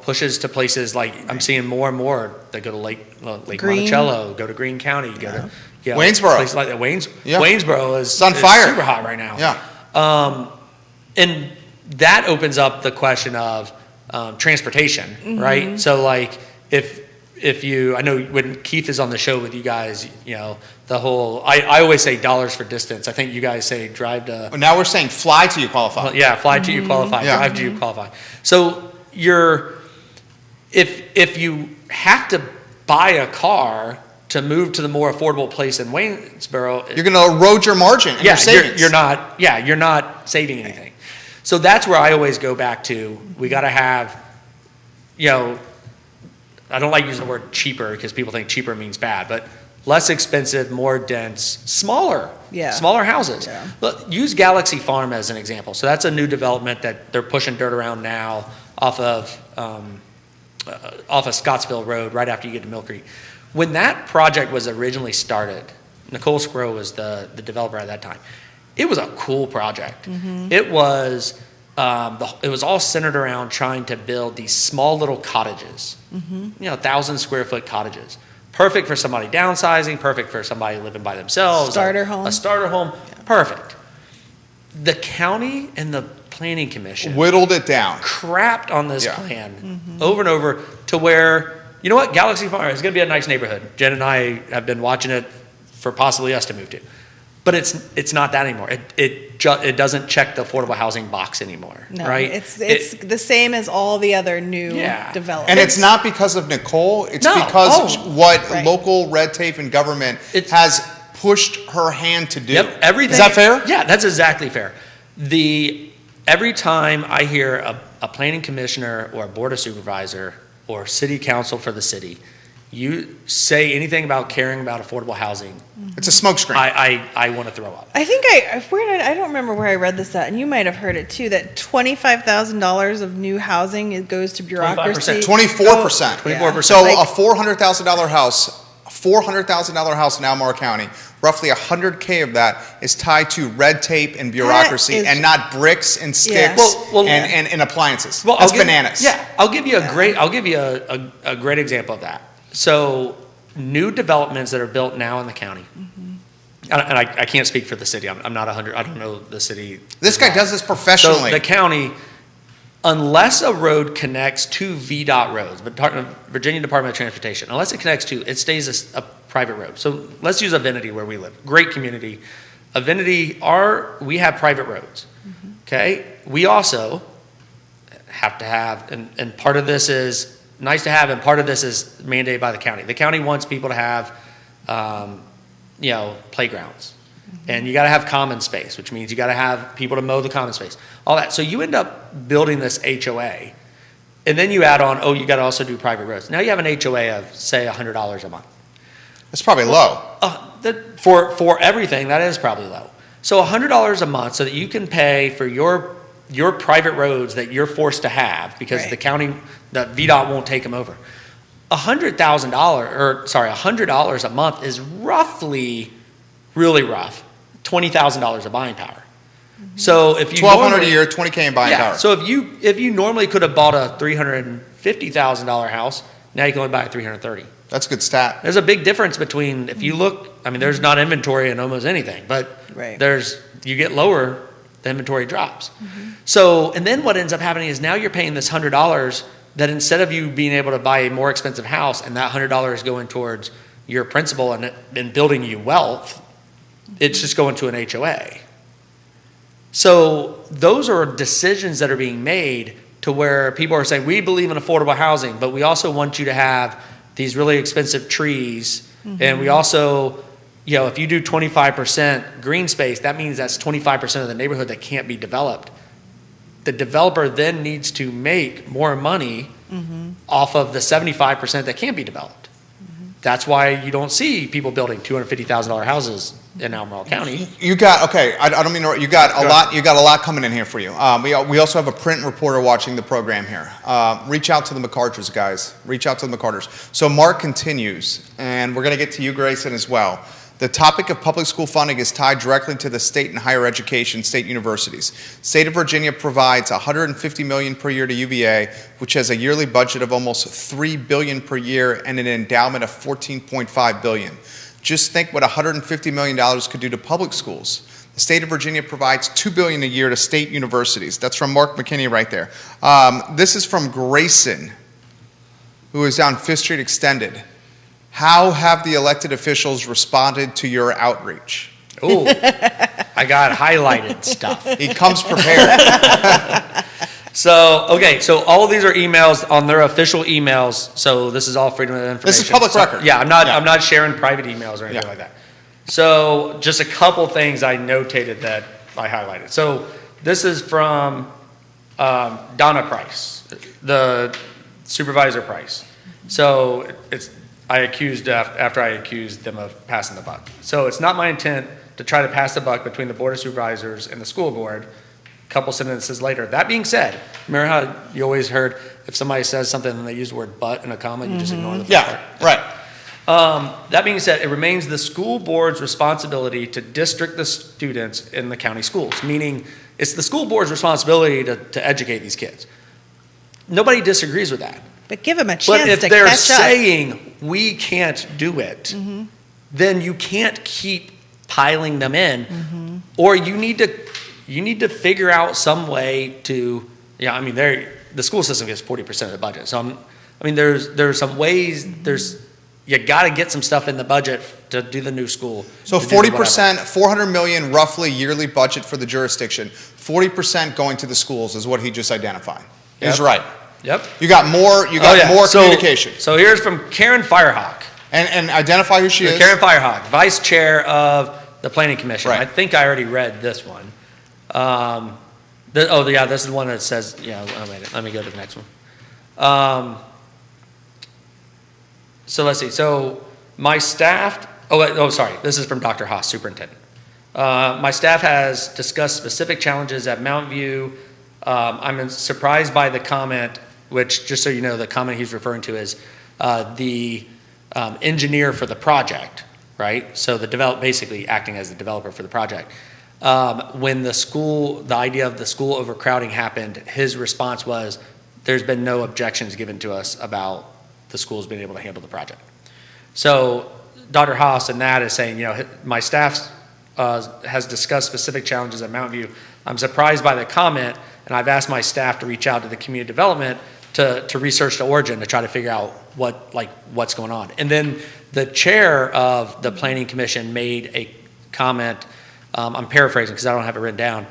[SPEAKER 2] Pushes to places like I'm seeing more and more that go to Lake Monticello, go to Greene County, go to
[SPEAKER 1] Waynesboro.
[SPEAKER 2] Places like that. Waynesboro is
[SPEAKER 1] on fire.
[SPEAKER 2] Super hot right now.
[SPEAKER 1] Yeah.
[SPEAKER 2] And that opens up the question of transportation, right? So like if you, I know when Keith is on the show with you guys, the whole, I always say dollars for distance. I think you guys say drive to.
[SPEAKER 1] Now we're saying fly till you qualify.
[SPEAKER 2] Well, yeah, fly till you qualify, drive till you qualify. So if you have to buy a car to move to the more affordable place in Waynesboro,
[SPEAKER 1] you're going to erode your margin and your savings.
[SPEAKER 2] You're not saving anything. So that's where I always go back to. We got to have, I don't like using the word cheaper because people think cheaper means bad, but less expensive, more dense, smaller houses. Yeah. Look, use Galaxy Farm as an example. So that's a new development that they're pushing dirt around now off of Scottsville Road right after you get to Mill Creek. When that project was originally started, Nicole Scrow was the developer at that time. It was a cool project. It was all centered around trying to build these small little cottages, 1,000 square foot cottages. Perfect for somebody downsizing, perfect for somebody living by themselves. A starter home, perfect. The county and the planning commission
[SPEAKER 1] whittled it down.
[SPEAKER 2] Crapped on this plan over and over to where you know what, Galaxy Farm is going to be a nice neighborhood. Jen and I have been watching it for possibly us to move to. But it's not that anymore. It doesn't check the affordable housing box anymore,
[SPEAKER 3] No,
[SPEAKER 2] right?
[SPEAKER 3] it's the same as all the other new developments.
[SPEAKER 1] And it's not because of Nicole. It's
[SPEAKER 2] No.
[SPEAKER 1] because what
[SPEAKER 3] Right.
[SPEAKER 1] local red tape and government has pushed her hand to do.
[SPEAKER 2] Yep, everything.
[SPEAKER 1] Is that fair?
[SPEAKER 2] Yeah, that's exactly fair. Every time I hear a planning commissioner or a board of supervisor or city council for the city, you say anything about caring about affordable housing,
[SPEAKER 1] It's a smokescreen.
[SPEAKER 2] I want to throw up.
[SPEAKER 3] I think I don't remember where I read this at, and you might have heard it too, that $25,000 of new housing goes to bureaucracy.
[SPEAKER 1] 24%.
[SPEAKER 2] 24%.
[SPEAKER 1] So
[SPEAKER 3] Like-
[SPEAKER 1] a $400,000 house in Albemarle County, roughly $100K of that is tied to red tape and bureaucracy,
[SPEAKER 3] is-
[SPEAKER 1] and not bricks and sticks
[SPEAKER 3] Yeah.
[SPEAKER 2] Well,
[SPEAKER 1] and appliances.
[SPEAKER 2] Well,
[SPEAKER 1] That's bananas.
[SPEAKER 2] Yeah, I'll give you a great example of that. So new developments that are built now in the county, and I can't speak for the city. I'm not 100. I don't know the city.
[SPEAKER 1] This guy does this
[SPEAKER 2] So
[SPEAKER 1] professionally.
[SPEAKER 2] the county, unless a road connects to VDOT roads, Virginia Department of Transportation, unless it connects to, it stays a private road. So let's use Avinity where we live. Great community. Avinity, we have private roads. Okay? We also have to have, and part of this is nice to have, and part of this is mandated by the county. The county wants people to have, playgrounds. And you got to have common space, which means you got to have people to mow the common space, all that. So you end up building this HOA, and then you add on, you got to also do private roads. Now you have an HOA of, say, $100 a month.
[SPEAKER 1] It's probably low.
[SPEAKER 2] For everything, that is probably low. So $100 a month so that you can pay for your private roads that you're forced to have because
[SPEAKER 3] Right.
[SPEAKER 2] the county, the VDOT won't take them over. $100 a month is roughly, really rough, $20,000 of buying power. So if you
[SPEAKER 1] $1,200 a year, $20K in buying power.
[SPEAKER 2] So if you normally could have bought a $350,000 house, now you can only buy a $330,000.
[SPEAKER 1] That's a good stat.
[SPEAKER 2] There's a big difference between, if you look, there's not inventory in almost anything, but
[SPEAKER 3] Right.
[SPEAKER 2] you get lower, the inventory drops. So, and then what ends up happening is now you're paying this $100 that instead of you being able to buy a more expensive house and that $100 going towards your principal and building you wealth, it's just going to an HOA. So those are decisions that are being made to where people are saying, we believe in affordable housing, but we also want you to have these really expensive trees. And we also, if you do 25% green space, that means that's 25% of the neighborhood that can't be developed. The developer then needs to make more money off of the 75% that can't be developed. That's why you don't see people building $250,000 houses in Albemarle County.
[SPEAKER 1] I don't mean to, you got a lot coming in here for you. We also have a print reporter watching the program here. Reach out to the McCarters, guys. Reach out to the McCarters. So Mark continues, and we're going to get to you, Grayson, as well. The topic of public school funding is tied directly to the state and higher education, state universities. State of Virginia provides $150 million per year to UVA, which has a yearly budget of almost $3 billion per year and an endowment of $14.5 billion. Just think what $150 million could do to public schools. The state of Virginia provides $2 billion a year to state universities. That's from Mark McKinney right there. This is from Grayson, who is down Fifth Street Extended. How have the elected officials responded to your outreach?
[SPEAKER 2] Oh, I got highlighted stuff.
[SPEAKER 1] He comes prepared.
[SPEAKER 2] So all of these are emails on their official emails. So this is all freedom of information.
[SPEAKER 1] This is public record.
[SPEAKER 2] Yeah, I'm not sharing private emails or anything
[SPEAKER 1] Yeah.
[SPEAKER 2] like that. So just a couple things I notated that I highlighted. So this is from Donna Price, the supervisor Price. So after I accused them of passing the buck. So it's not my intent to try to pass the buck between the Board of Supervisors and the school board. A couple sentences later. That being said, remember how you always heard if somebody says something and they use the word but in a comma, you just ignore the first part?
[SPEAKER 1] Right.
[SPEAKER 2] That being said, it remains the school board's responsibility to district the students in the county schools, meaning it's the school board's responsibility to educate these kids. Nobody disagrees with that.
[SPEAKER 3] But give them a chance
[SPEAKER 2] But if
[SPEAKER 3] to
[SPEAKER 2] they're
[SPEAKER 3] catch up.
[SPEAKER 2] saying we can't do it, then you can't keep piling them in, or you need to figure out some way to. The school system gets 40% of the budget, so I mean, there's some ways, you got to get some stuff in the budget to do the new school.
[SPEAKER 1] So
[SPEAKER 2] to do the
[SPEAKER 1] 40%,
[SPEAKER 2] whatever.
[SPEAKER 1] 400 million roughly yearly budget for the jurisdiction. 40% going to the schools is what he just identified. He's
[SPEAKER 2] Yep.
[SPEAKER 1] right.
[SPEAKER 2] Yep.
[SPEAKER 1] You got more. You got more communication.
[SPEAKER 2] So here's from Karen Firehawk.
[SPEAKER 1] And identify who she is.
[SPEAKER 2] Karen Firehawk, Vice Chair of the Planning Commission.
[SPEAKER 1] Right.
[SPEAKER 2] I think I already read this one. This is the one that says, let me go to the next one. So let's see. So my staff, this is from Dr. Haas, Superintendent. My staff has discussed specific challenges at Mountain View. I'm surprised by the comment, which, just so you know, the comment he's referring to is the engineer for the project, right? So basically acting as the developer for the project. When the idea of the school overcrowding happened, his response was, there's been no objections given to us about the schools being able to handle the project. So Dr. Haas and that is saying, my staff has discussed specific challenges at Mountain View. I'm surprised by the comment, and I've asked my staff to reach out to the community development to research the origin to try to figure out what's going on. And then the chair of the Planning Commission made a comment, I'm paraphrasing because I don't have it written down,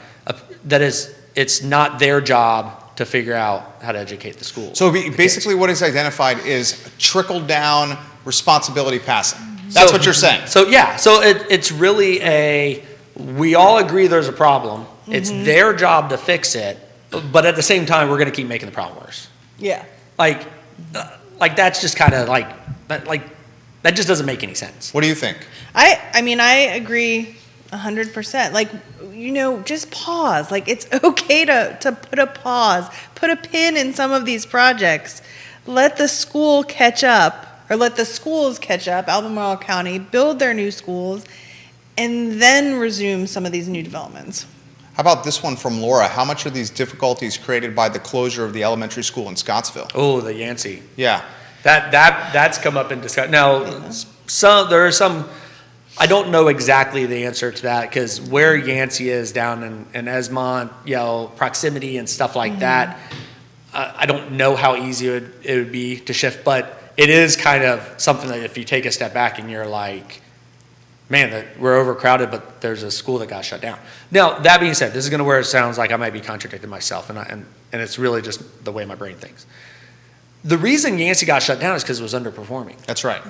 [SPEAKER 2] that is, it's not their job to figure out how to educate the schools.
[SPEAKER 1] So basically what is identified is trickle-down responsibility passing. That's what you're saying.
[SPEAKER 2] So it's really we all agree there's a problem. Mm-hmm. It's their job to fix it, but at the same time, we're going to keep making the problem worse.
[SPEAKER 3] Yeah.
[SPEAKER 2] Like that's just kind of that just doesn't make any sense.
[SPEAKER 1] What do you think?
[SPEAKER 3] I mean, I agree 100%. Just pause. It's okay to put a pause, put a pin in some of these projects. Let the school catch up, or let the schools catch up, Albemarle County, build their new schools, and then resume some of these new developments.
[SPEAKER 1] How about this one from Laura? How much are these difficulties created by the closure of the elementary school in Scottsville?
[SPEAKER 2] Oh, the Yancey.
[SPEAKER 1] Yeah.
[SPEAKER 2] That's come up in discussion. Now, there are some. I don't know exactly the answer to that because where Yancey is down in Esmont, proximity and stuff like that, I don't know how easy it would be to shift, but it is kind of something that if you take a step back and you're like, man, we're overcrowded, but there's a school that got shut down. Now, that being said, this is going to where it sounds like I might be contradicting myself, and it's really just the way my brain thinks. The reason Yancey got shut down is because it was underperforming.
[SPEAKER 1] That's right.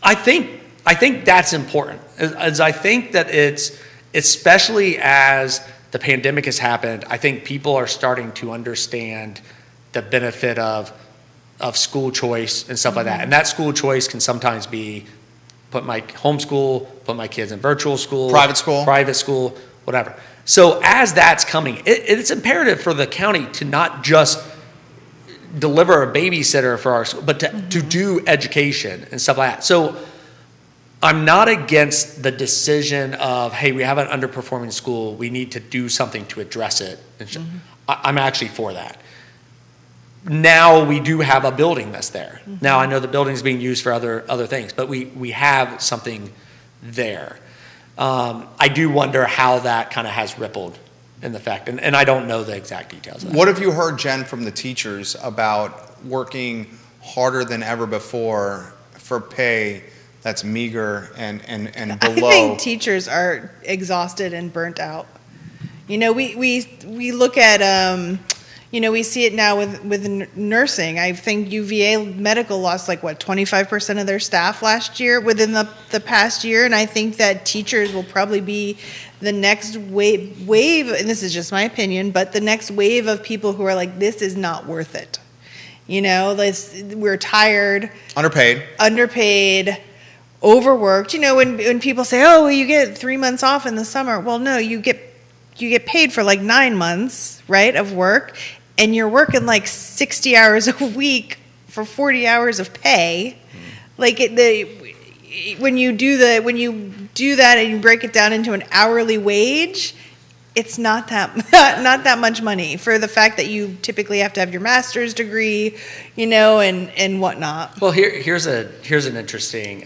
[SPEAKER 2] I think that's important. As I think that it's, especially as the pandemic has happened, I think people are starting to understand the benefit of school choice and stuff like that. And that school choice can sometimes be put my homeschool, put my kids in virtual school, private school, whatever. So as that's coming, it's imperative for the county to not just deliver a babysitter for our school, but to do education and stuff like that. So I'm not against the decision of, hey, we have an underperforming school, we need to do something to address it. I'm actually for that. Now we do have a building that's there. Now I know the building is being used for other things, but we have something there. I do wonder how that kind of has rippled in the fact, and I don't know the exact details of that.
[SPEAKER 1] What have you heard, Jen, from the teachers about working harder than ever before for pay that's meager and below?
[SPEAKER 3] I think teachers are exhausted and burnt out. We look at we see it now with nursing. I think UVA Medical lost 25% of their staff last year within the past year, and I think that teachers will probably be the next wave, and this is just my opinion, but the next wave of people who are like, this is not worth it. We're tired, underpaid, overworked. When people say, oh, well, you get 3 months off in the summer. Well, no, you get paid for 9 months, right, of work, and you're working 60 hours a week for 40 hours of pay. When you do that and you break it down into an hourly wage, it's not that much money for the fact that you typically have to have your master's degree, and whatnot.
[SPEAKER 2] Well, here's an interesting.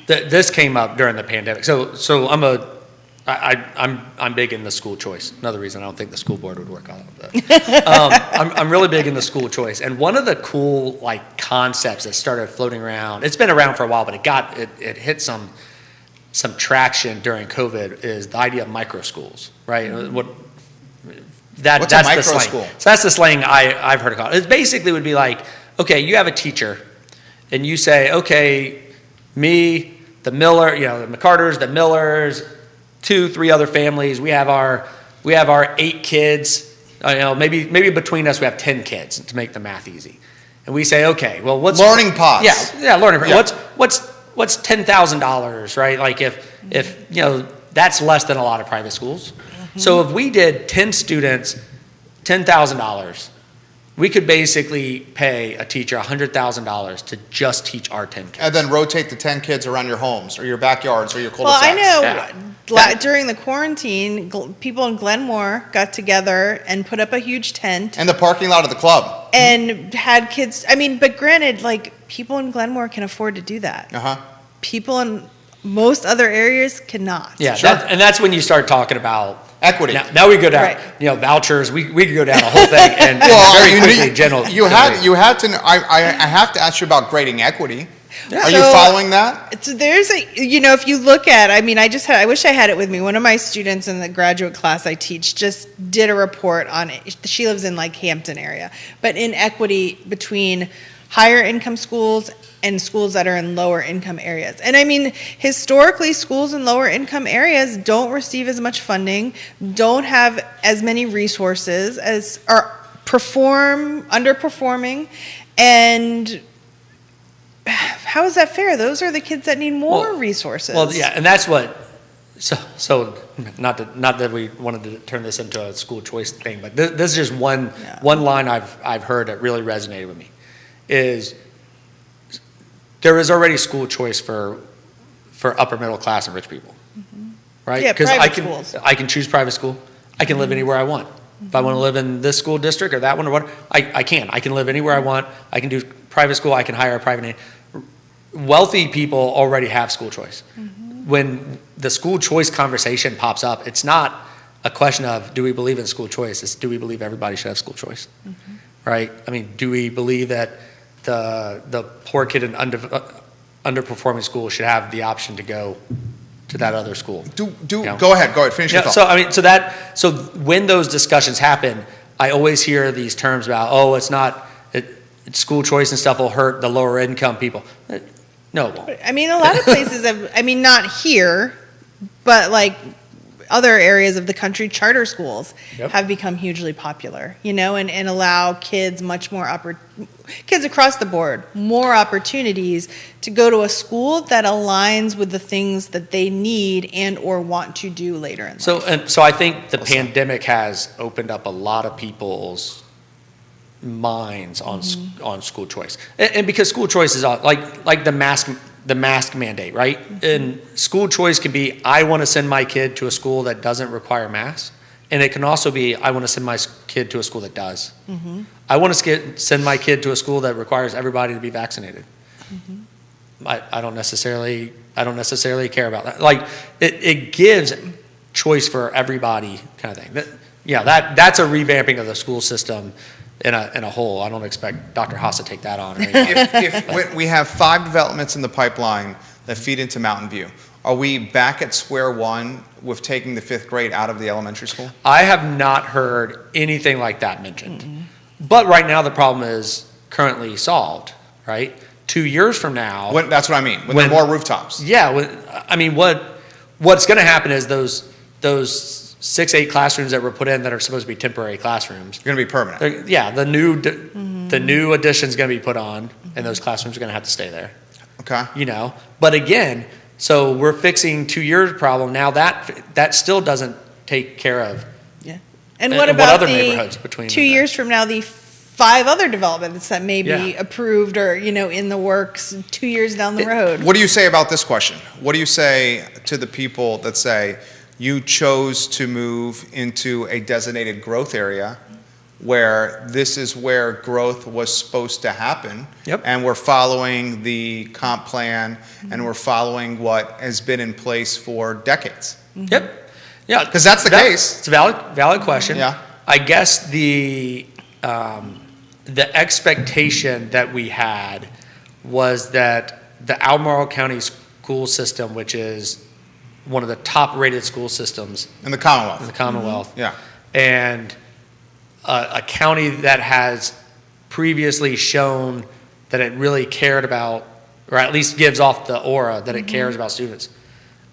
[SPEAKER 2] This came up during the pandemic. So I'm a I'm big in the school choice. Another reason I don't think the school board would work on it. I'm really big in the school choice. And one of the cool like concepts that started floating around, it's been around for a while, but it hit some traction during COVID, is the idea of micro schools, right?
[SPEAKER 1] What's
[SPEAKER 2] That's
[SPEAKER 1] a micro
[SPEAKER 2] the slang.
[SPEAKER 1] school?
[SPEAKER 2] So that's the slang I've heard it called. It basically would be like, okay, you have a teacher, and you say, okay, me, the Miller, the McCarters, the Millers, 2-3 other families. We have our 8 kids. Maybe between us we have 10 kids to make the math easy. And we say, okay, well, what's
[SPEAKER 1] learning pods?
[SPEAKER 2] Yeah, learning pods.
[SPEAKER 1] Yeah.
[SPEAKER 2] What's $10,000, right? Like if that's less than a lot of private schools. So if we did 10 students, $10,000, we could basically pay a teacher $100,000 to just teach our 10 kids.
[SPEAKER 1] And then rotate the 10 kids around your homes or your backyards or your
[SPEAKER 3] Well,
[SPEAKER 1] cul-de-sacs.
[SPEAKER 3] I know
[SPEAKER 2] Yeah.
[SPEAKER 3] during the quarantine, people in Glenmore got together and put up a huge tent
[SPEAKER 1] And the parking lot of the club.
[SPEAKER 3] and had kids. I mean, but granted, like, people in Glenmore can afford to do that.
[SPEAKER 1] Uh-huh.
[SPEAKER 3] People in most other areas cannot.
[SPEAKER 2] Yeah,
[SPEAKER 1] Sure.
[SPEAKER 2] and that's when you start talking about
[SPEAKER 1] Equity.
[SPEAKER 2] Now we go down,
[SPEAKER 3] Right.
[SPEAKER 2] Vouchers. We could go down a whole thing and
[SPEAKER 1] Well,
[SPEAKER 2] very
[SPEAKER 1] you
[SPEAKER 2] quickly,
[SPEAKER 1] need-
[SPEAKER 2] general.
[SPEAKER 1] You had to. I have to ask you about grading equity.
[SPEAKER 2] Yeah.
[SPEAKER 1] Are you
[SPEAKER 3] So-
[SPEAKER 1] following that?
[SPEAKER 3] So there's if you look at, I wish I had it with me. One of my students in the graduate class I teach just did a report on it. She lives in like Hampton area, but inequity between higher income schools and schools that are in lower income areas. And I mean, historically, schools in lower income areas don't receive as much funding, don't have as many resources, are underperforming, and how is that fair? Those are the kids that need more resources.
[SPEAKER 2] Well, yeah, and that's what. So not that we wanted to turn this into a school choice thing, but this is just one line I've heard that really resonated with me. Is there is already school choice for upper middle class and rich people, right?
[SPEAKER 3] Yeah,
[SPEAKER 2] Because
[SPEAKER 3] private schools.
[SPEAKER 2] I can choose private school. I can live anywhere I want. If I want to live in this school district or that one or what, I can. I can live anywhere I want. I can do private school. I can hire a private nanny. Wealthy people already have school choice. When the school choice conversation pops up, it's not a question of do we believe in school choice. It's do we believe everybody should have school choice, right? I mean, do we believe that the poor kid in underperforming school should have the option to go to that other school?
[SPEAKER 1] Go ahead, finish your thought.
[SPEAKER 2] So when those discussions happen, I always hear these terms about, it's school choice and stuff will hurt the lower income people. No, it won't.
[SPEAKER 3] I mean, a lot of places not here, but like other areas of the country, charter schools have become hugely popular, and allow kids kids across the board, more opportunities to go to a school that aligns with the things that they need and or want to do later in life.
[SPEAKER 2] So I think the pandemic has opened up a lot of people's minds on school choice, and because school choice is like the mask mandate, right? And school choice can be I want to send my kid to a school that doesn't require masks, and it can also be I want to send my kid to a school that does. I want to send my kid to a school that requires everybody to be vaccinated. I don't necessarily care about that. Like it gives choice for everybody, kind of thing. That's a revamping of the school system in a whole. I don't expect Dr. Haas to take that on. Or
[SPEAKER 1] If we have 5 developments in the pipeline that feed into Mountain View, are we back at square one with taking the 5th grade out of the elementary school?
[SPEAKER 2] I have not heard anything like that mentioned. But right now the problem is currently solved, right? 2 years from now.
[SPEAKER 1] That's what I mean. When there are more rooftops.
[SPEAKER 2] Yeah. What's going to happen is those 6-8 classrooms that were put in that are supposed to be temporary classrooms.
[SPEAKER 1] They're going to be permanent.
[SPEAKER 2] The new addition's going to be put on, and those classrooms are going to have to stay there.
[SPEAKER 1] Okay.
[SPEAKER 2] But again, so we're fixing 2 years problem now. That still doesn't take care of.
[SPEAKER 3] Yeah. And what about
[SPEAKER 2] other neighborhoods between
[SPEAKER 3] 2 years from now? The 5 other developments that may be approved or in the works 2 years down the road.
[SPEAKER 1] What do you say about this question? What do you say to the people that say you chose to move into a designated growth area where this is where growth was supposed to happen, and we're following the comp plan, and we're following what has been in place for decades?
[SPEAKER 2] Yep. Yeah,
[SPEAKER 1] Because that's the case.
[SPEAKER 2] It's a valid question.
[SPEAKER 1] Yeah.
[SPEAKER 2] I guess the expectation that we had was that the Albemarle County school system, which is one of the top-rated school systems
[SPEAKER 1] In the Commonwealth.
[SPEAKER 2] in the Commonwealth,
[SPEAKER 1] Yeah.
[SPEAKER 2] and a county that has previously shown that it really cared about, or at least gives off the aura that it cares about students,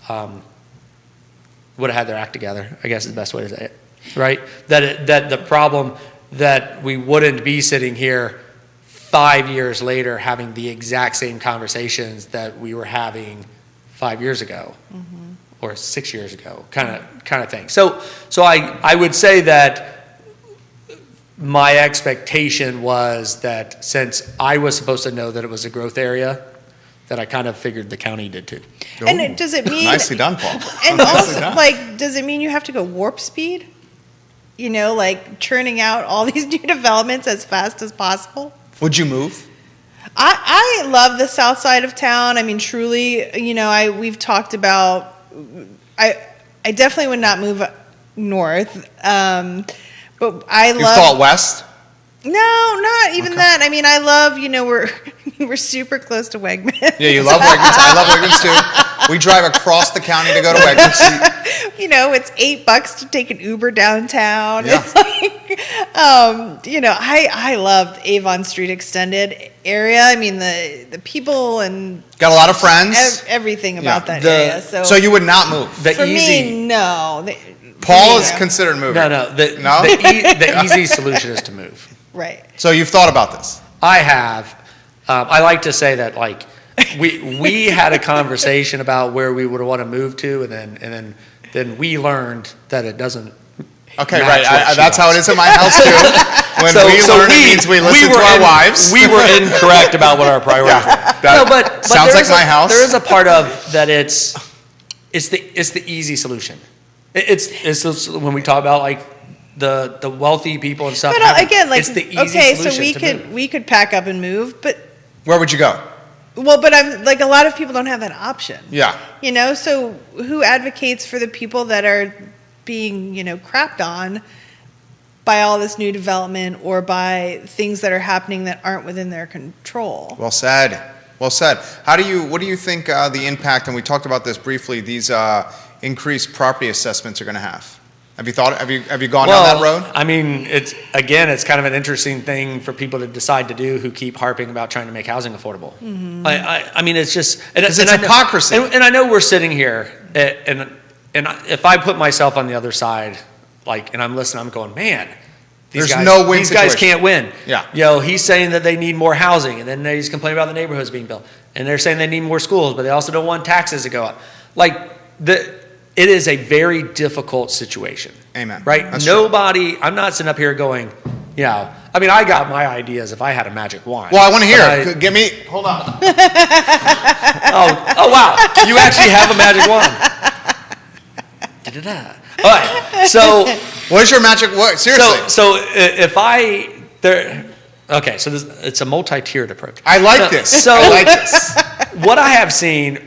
[SPEAKER 2] would have had their act together, I guess is the best way to say it, right? That the problem that we wouldn't be sitting here 5 years later having the exact same conversations that we were having 5 years ago or 6 years ago, kind of thing. So I would say that my expectation was that since I was supposed to know that it was a growth area, that I kind of figured the county did too.
[SPEAKER 3] And does it mean
[SPEAKER 1] Nicely done, Paul.
[SPEAKER 3] And
[SPEAKER 1] Nicely
[SPEAKER 3] also,
[SPEAKER 1] done.
[SPEAKER 3] like, does it mean you have to go warp speed? You know, like churning out all these new developments as fast as possible?
[SPEAKER 1] Would you move?
[SPEAKER 3] I love the south side of town. I mean, truly, you know, we've talked about, I definitely would not move north. But I
[SPEAKER 1] You
[SPEAKER 3] love.
[SPEAKER 1] thought west?
[SPEAKER 3] No, not even that. I mean, I love, you know, we're super close to Wegmans.
[SPEAKER 1] Yeah, you love Wegmans. I love Wegmans too. We drive across the county to go to Wegmans.
[SPEAKER 3] You know, it's $8 to take an Uber downtown.
[SPEAKER 1] Yeah.
[SPEAKER 3] It's like, you know, I loved Avon Street Extended area. I mean, the people and
[SPEAKER 1] Got a lot of friends.
[SPEAKER 3] everything about
[SPEAKER 1] Yeah.
[SPEAKER 3] that area.
[SPEAKER 1] So you would not move.
[SPEAKER 3] for me, no.
[SPEAKER 1] Paul
[SPEAKER 3] for me,
[SPEAKER 1] is
[SPEAKER 3] no.
[SPEAKER 1] considered moving.
[SPEAKER 2] No.
[SPEAKER 1] No?
[SPEAKER 2] The easy solution is to move.
[SPEAKER 3] Right.
[SPEAKER 1] So you've thought about this.
[SPEAKER 2] I have. I like to say that like we had a conversation about where we would want to move to, and then we learned that it doesn't.
[SPEAKER 1] Okay,
[SPEAKER 2] match
[SPEAKER 1] right.
[SPEAKER 2] what she
[SPEAKER 1] That's how it
[SPEAKER 2] wants.
[SPEAKER 1] is in my house too. When we learn, it means we listen to our wives.
[SPEAKER 2] We were incorrect about what our priorities were.
[SPEAKER 1] That
[SPEAKER 2] But
[SPEAKER 1] sounds
[SPEAKER 2] there
[SPEAKER 1] like
[SPEAKER 2] is
[SPEAKER 1] my house.
[SPEAKER 2] There is a part of that. It's the easy solution. It's when we talk about like the wealthy people and stuff.
[SPEAKER 3] But again, like,
[SPEAKER 2] it's the easy
[SPEAKER 3] okay, so
[SPEAKER 2] solution
[SPEAKER 3] we could pack up and move, but
[SPEAKER 1] Where would you go?
[SPEAKER 3] well, but I'm like, a lot of people don't have that option.
[SPEAKER 1] Yeah.
[SPEAKER 3] You know, so who advocates for the people that are being, you know, crapped on by all this new development or by things that are happening that aren't within their control?
[SPEAKER 1] Well said. Well said. What do you think the impact, and we talked about this briefly, these increased property assessments are going to have? Have you gone down that road?
[SPEAKER 2] I mean, it's kind of an interesting thing for people to decide to do who keep harping about trying to make housing affordable.
[SPEAKER 3] Mm-hmm.
[SPEAKER 2] I mean, it's just
[SPEAKER 1] Because it's hypocrisy.
[SPEAKER 2] And I know we're sitting here, and if I put myself on the other side, like, and I'm listening, I'm going, man,
[SPEAKER 1] There's no win
[SPEAKER 2] these guys
[SPEAKER 1] situation.
[SPEAKER 2] can't win.
[SPEAKER 1] Yeah.
[SPEAKER 2] You know, he's saying that they need more housing, and then he's complaining about the neighborhoods being built, and they're saying they need more schools, but they also don't want taxes to go up. Like it is a very difficult situation.
[SPEAKER 1] Amen.
[SPEAKER 2] Right?
[SPEAKER 1] That's true.
[SPEAKER 2] Nobody, I'm not sitting up here going, you know, I mean, I got my ideas if I had a magic wand.
[SPEAKER 1] Well, I want to hear
[SPEAKER 2] But
[SPEAKER 1] it. Give me. Hold on.
[SPEAKER 2] oh, wow. You actually have a magic wand. Da-da-da. All right. So,
[SPEAKER 1] What is your magic word? Seriously.
[SPEAKER 2] so okay, so it's a multi-tiered approach.
[SPEAKER 1] I like this.
[SPEAKER 2] So,
[SPEAKER 1] I like this.
[SPEAKER 2] what I have seen,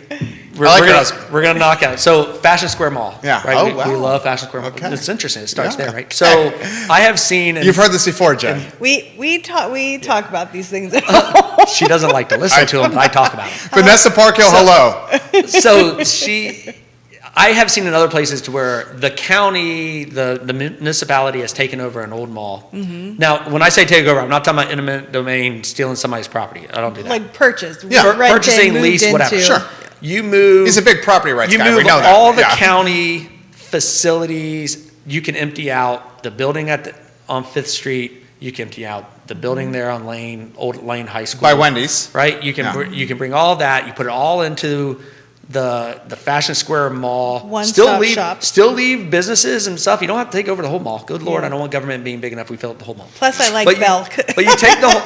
[SPEAKER 2] we're
[SPEAKER 1] I like your
[SPEAKER 2] gonna,
[SPEAKER 1] husband.
[SPEAKER 2] we're gonna knock out. So Fashion Square Mall.
[SPEAKER 1] Yeah.
[SPEAKER 2] Right.
[SPEAKER 1] Oh,
[SPEAKER 2] we
[SPEAKER 1] wow.
[SPEAKER 2] love Fashion Square Mall.
[SPEAKER 1] Okay.
[SPEAKER 2] It's interesting. It starts
[SPEAKER 1] Yeah.
[SPEAKER 2] there, right? So I have seen.
[SPEAKER 1] You've heard this before, Jen.
[SPEAKER 3] We talk about these things.
[SPEAKER 2] She doesn't like to listen to them, but I talk about them.
[SPEAKER 1] Vanessa Parkhill, hello.
[SPEAKER 2] So I have seen in other places to where the county, the municipality has taken over an old mall.
[SPEAKER 3] Mm-hmm.
[SPEAKER 2] Now, when I say take over, I'm not talking about eminent domain, stealing somebody's property. I don't do that.
[SPEAKER 3] Like purchased,
[SPEAKER 1] Yeah.
[SPEAKER 3] rented,
[SPEAKER 2] Purchasing,
[SPEAKER 3] moved
[SPEAKER 2] lease, whatever.
[SPEAKER 3] into.
[SPEAKER 1] Sure.
[SPEAKER 2] You move.
[SPEAKER 1] He's a big property rights
[SPEAKER 2] You
[SPEAKER 1] guy. We
[SPEAKER 2] move
[SPEAKER 1] know that.
[SPEAKER 2] all the
[SPEAKER 1] Yeah.
[SPEAKER 2] county facilities. You can empty out the building on 5th Street. You can empty out the building there on Old Lane High School.
[SPEAKER 1] By Wendy's.
[SPEAKER 2] Right? You can
[SPEAKER 1] Yeah.
[SPEAKER 2] you can bring all that. You put it all into the Fashion Square Mall.
[SPEAKER 3] One-stop shop.
[SPEAKER 2] Still leave businesses and stuff. You don't have to take over the whole mall. Good Lord, I don't want government being big enough. We fill up the whole mall.
[SPEAKER 3] Plus, I like
[SPEAKER 2] But
[SPEAKER 3] Belk.
[SPEAKER 2] But you take the whole,